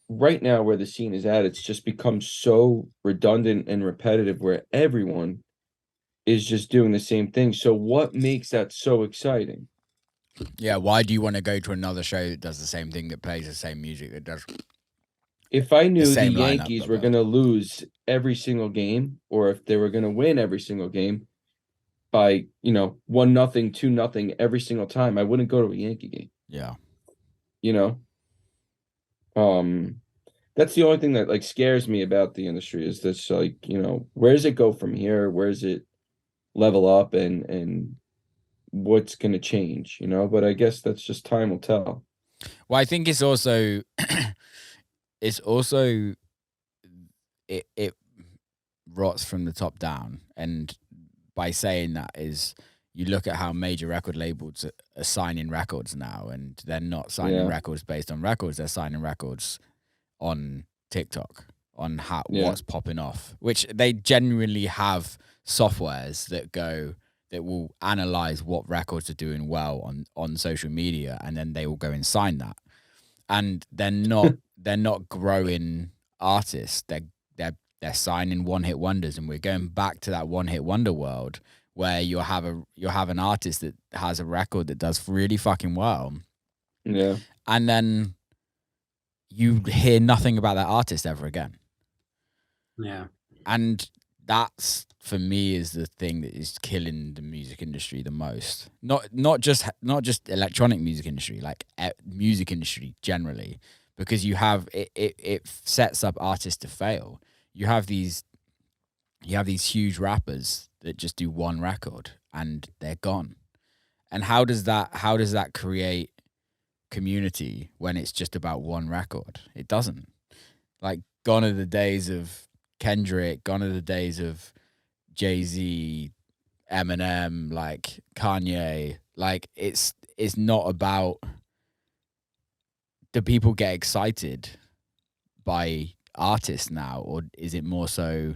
right now where the scene is at, it's just become so redundant and repetitive where everyone is just doing the same thing. So what makes that so exciting? Yeah, why do you want to go to another show that does the same thing, that plays the same music, that does? If I knew the same lineup, Yankees were going to lose every single game, or if they were going to win every single game by, 1-0, 2-0 every single time, I wouldn't go to a Yankee game. Yeah. That's the only thing that like scares me about the industry is this, like, where does it go from here? Where does it level up, and what's going to change, but I guess that's just time will tell. Well, I think it's also it rots from the top down. And by saying that is, you look at how major record labels are signing records now, and they're not signing records based on records. They're signing records on TikTok, on what's popping off, which they genuinely have softwares that will analyze what records are doing well on social media, and then they will go and sign that. And they're not growing artists. They're signing one-hit wonders, and we're going back to that one-hit wonder world where you'll have an artist that has a record that does really fucking well. Yeah. And then you hear nothing about that artist ever again. Yeah. And that's, for me, is the thing that is killing the music industry the most. Not just electronic music industry, like music industry generally, because you have it sets up artists to fail. You have these huge rappers that just do one record and they're gone. And how does that create community when it's just about one record? It doesn't. Like, gone are the days of Kendrick, gone are the days of Jay-Z, Eminem, like Kanye. Like, it's not about, do people get excited by artists now, or is it more so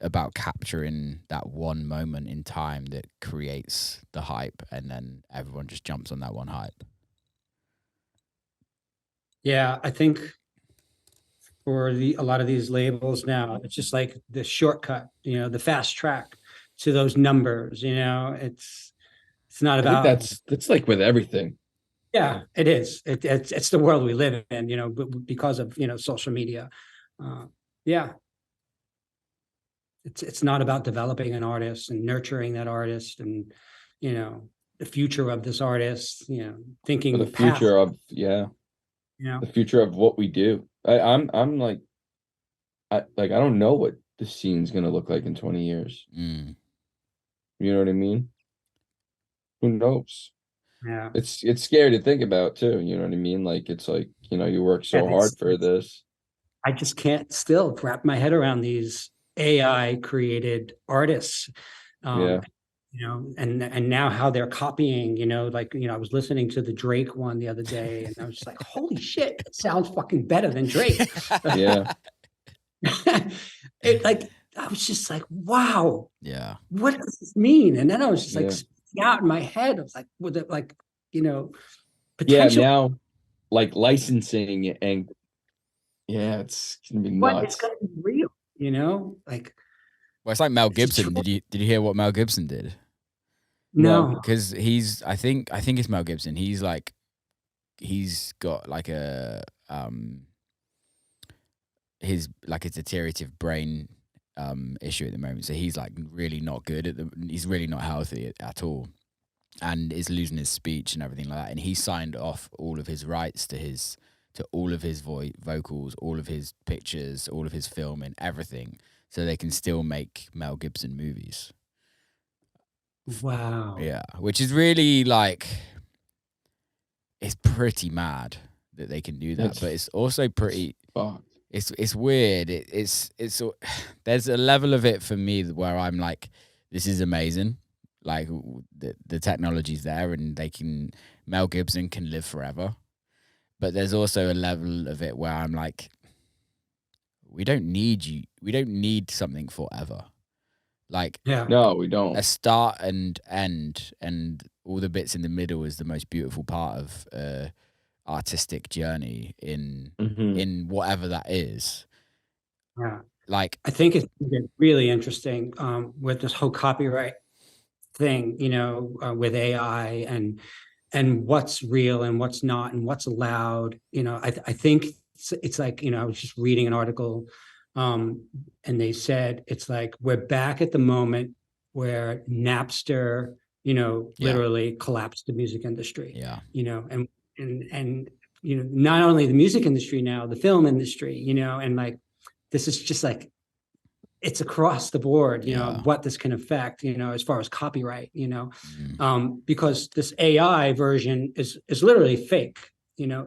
about capturing that one moment in time that creates the hype, and then everyone just jumps on that one hype? Yeah, I think for a lot of these labels now, it's just like the shortcut, the fast track to those numbers. It's not about. I think that's like with everything. Yeah, it is. It's the world we live in, because of social media. Yeah, it's not about developing an artist and nurturing that artist, and the future of this artist. Thinking the future of the future of what we do. I'm like, I don't know what the scene's gonna look like in 20 years. Mm. You know what I mean? Who knows? Yeah, it's scary to think about too. You know what I mean? Like, it's like, you work so hard for this, I just can't still wrap my head around these AI created artists. Yeah. And now how they're copying, I was listening to the Drake one the other day, and I was just like, holy shit, it sounds fucking better than Drake. Yeah. I was just like, wow, Yeah. what does this mean? And then I was just like, Yeah. spinning out in my head. I was like, with it, Yeah. potential. Now, like licensing and it's gonna be What nuts. it's gonna be real, Well, it's like Mel It's a Gibson. choice. Did you hear what Mel Gibson did? No. No. Because I think it's Mel Gibson. He's got like a his like a deteriorative brain issue at the moment. So he's like really not good he's really not healthy at all, and is losing his speech and everything like that. And he signed off all of his rights to all of his vocals, all of his pictures, all of his filming, everything, so they can still make Mel Gibson movies. Wow. Yeah, which is really like, it's pretty mad that they can do that, That's but it's also pretty. fucked. It's weird. It's there's a level of it for me where I'm like, this is amazing. Like the technology's there, and Mel Gibson can live forever. But there's also a level of it where I'm like, we don't need you. We don't need something forever. Like, Yeah. No, we don't. a start and end and all the bits in the middle is the most beautiful part of artistic journey in whatever that is. Yeah. Like, I think it's really interesting with this whole copyright thing, with AI and what's real and what's not and what's allowed. I think it's like, I was just reading an article and they said it's like we're back at the moment where Napster, literally collapsed the music industry. yeah, And not only the music industry now, the film industry, and like this is just like it's across the board, Yeah. what this can affect, as far as copyright, because this AI version is literally fake,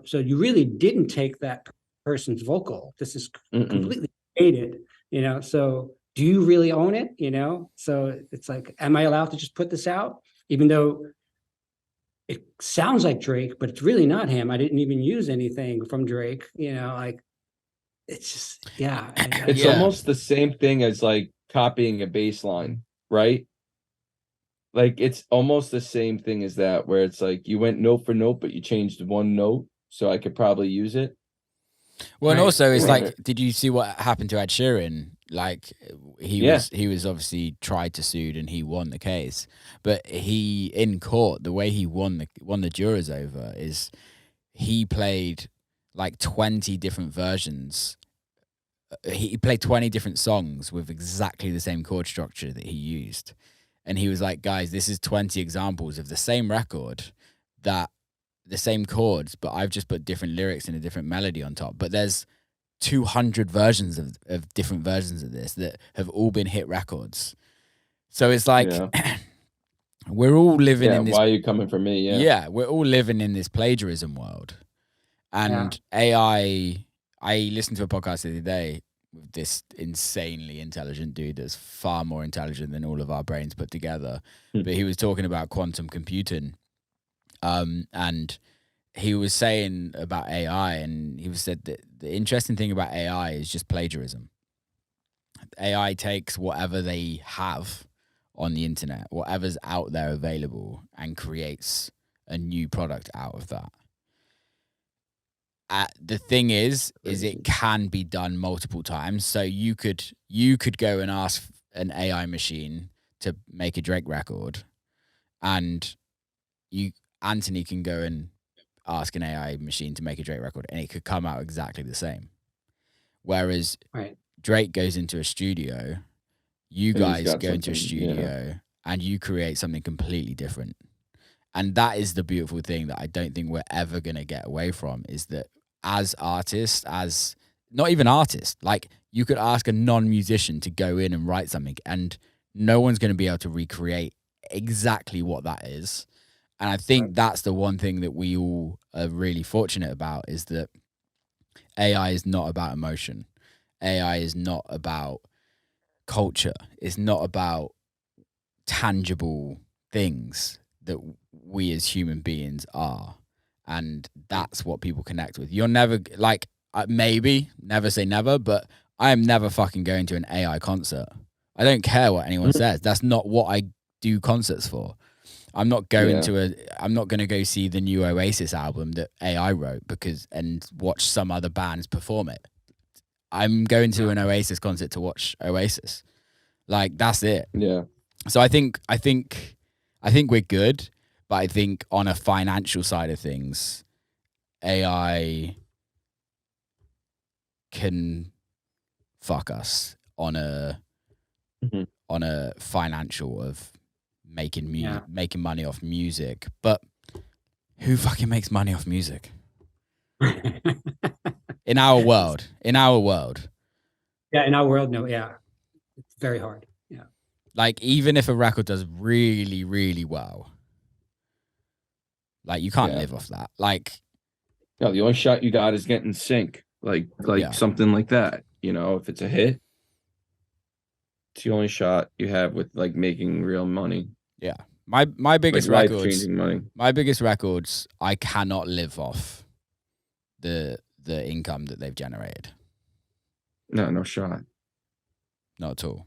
so you really didn't take that person's vocal. This is completely created, so do you really own it? So it's like, am I allowed to just put this out, even though it sounds like Drake, but it's really not him? I didn't even use anything from Drake, like it's just, yeah. It's Yeah. almost the same thing as like copying a bass line, right? Like it's almost the same thing as that, where it's like you went note for note, but you changed one note, so I could probably use it. Well, and Right. also it's Right. like, did you see what happened to Ed Sheeran? Like he was obviously tried to sue and he won the case, but he in court, the way he won the jurors over is he played like 20 different versions. He played 20 different songs with exactly the same chord structure that he used. And he was like, guys, this is 20 examples of the same record, that the same chords, but I've just put different lyrics and a different melody on top. But there's 200 versions of different versions of this that have all been hit records. So it's like, we're all living in this. Why are you coming for me? Yeah, we're all living in this plagiarism world. And AI, I listened to a podcast the other day with this insanely intelligent dude that's far more intelligent than all of our brains put together. But he was talking about quantum computing. And he was saying about AI, and he said that the interesting thing about AI is just plagiarism. AI takes whatever they have on the internet, whatever's out there available, and creates a new product out of that. The thing is it can be done multiple times. So you could go and ask an AI machine to make a Drake record, and Anthony can go and ask an AI machine to make a Drake record, and it could come out exactly the same. Whereas Drake goes into a studio, you guys go into a studio, and you create something completely different. And that is the beautiful thing that I don't think we're ever going to get away from, is that as artists, as not even artists, like you could ask a non-musician to go in and write something, and no one's going to be able to recreate exactly what that is. And I think that's the one thing that we all are really fortunate about, is that AI is not about emotion. AI is not about culture. It's not about tangible things that we as human beings are. And that's what people connect with. You're never like, maybe, never say never, but I am never fucking going to an AI concert. I don't care what anyone says. That's not what I do concerts for. I'm not going I'm not going to go see the new Oasis album that AI wrote and watch some other bands perform it. I'm going to an Oasis concert to watch Oasis. Like, that's it. Yeah. So I think we're good, but I think on a financial side of things, AI can fuck us on a financial of making money off music. But who fucking makes money off music? In our world. Yeah, in our world, no, yeah. It's very hard. Yeah. Like, even if a record does really, really well, like, you can't live off that. Like, no, the only shot you got is getting sync, like something like that. You know, if it's a hit, it's the only shot you have with like making real money. Yeah, my biggest like records, life-changing money. My biggest records, I cannot live off the income that they've generated. No shot. Not at all.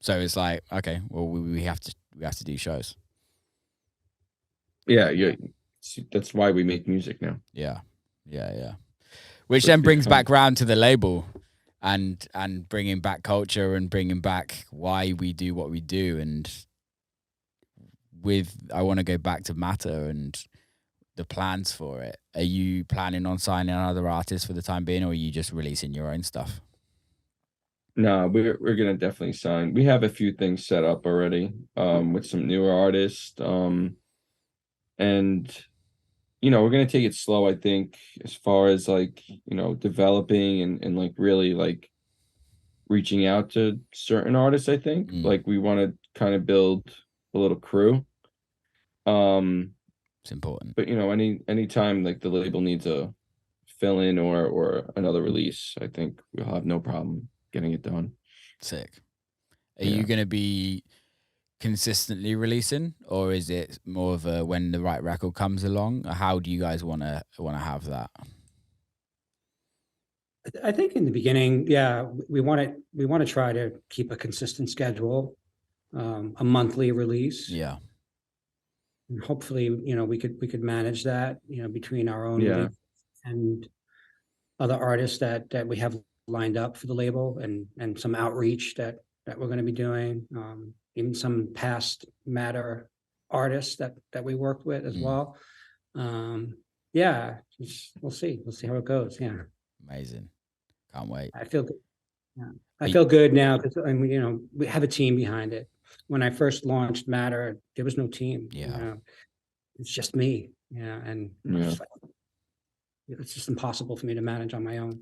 So it's like, okay, well, we have to do shows. Yeah, that's why we make music now. Yeah. Which then brings back round to the label, and bringing back culture and bringing back why we do what we do. And I want to go back to Matter and the plans for it. Are you planning on signing other artists for the time being, or are you just releasing your own stuff? No, we're gonna definitely sign. We have a few things set up already, with some newer artists, and we're gonna take it slow. I think as far as like developing and like really like reaching out to certain artists. I think like we want to kind of build a little crew. It's important. But anytime like the label needs a fill in or another release, I think we'll have no problem getting it done. Sick. Are you going to be consistently releasing, or is it more of a when the right record comes along? How do you guys want to have that? I think in the beginning, we want to try to keep a consistent schedule, a monthly release. Yeah. And hopefully, we could manage that, between our own and other artists that we have lined up for the label, and some outreach that we're going to be doing, even some past Matter artists that we worked with as well. We'll see how it goes. Yeah. Amazing. Can't wait. I feel good. Yeah. I feel good now because we have a team behind it. When I first launched Matter, there was no team. Yeah. It's just me. And it's just impossible for me to manage on my own.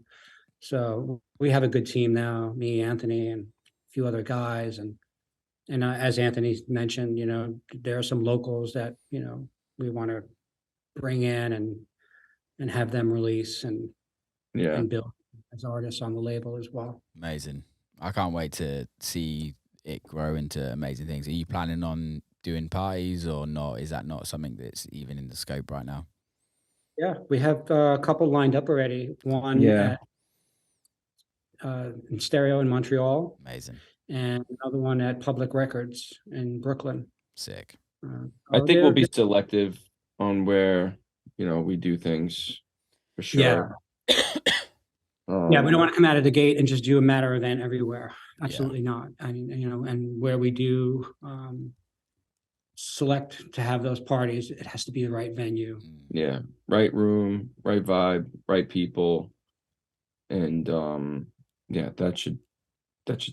So we have a good team now, me, Anthony, and a few other guys. And as Anthony mentioned, there are some locals that, we want to bring in and have them release and build as artists on the label as well. Amazing. I can't wait to see it grow into amazing things. Are you planning on doing parties or not? Is that not something that's even in the scope right now? Yeah, we have a couple lined up already. One at in Stereo in Montreal. Amazing. And another one at Public Records in Brooklyn. Sick. I think we'll be selective on where we do things for sure. We don't want to come out of the gate and just do a Matter event everywhere. Absolutely not. I mean, and where we do select to have those parties, it has to be the right venue. Yeah, right room, right vibe, right people, and that should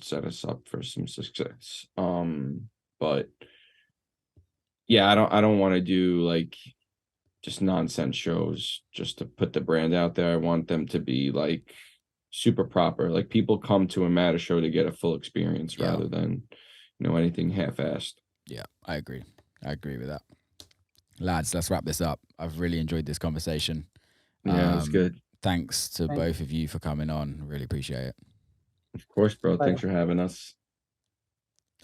set us up for some success. But I don't want to do like just nonsense shows just to put the brand out there. I want them to be like super proper. Like people come to a Matter show to get a full experience rather than anything half-assed. Yeah, I agree with that. Lads, let's wrap this up. I've really enjoyed this conversation. Yeah, it's good. thanks to Thank both of you for coming on. Really appreciate it. Of course, bro. Bye. Thanks for having us.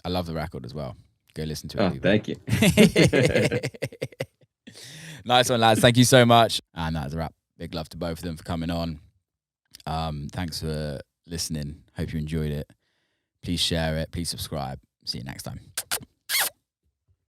I love the record as well. Go listen to it. Oh, people. thank you. Nice one, lads. Thank you so much. And that's a wrap. Big love to both of them for coming on. Thanks for listening. Hope you enjoyed it. Please share it. Please subscribe. See you next time.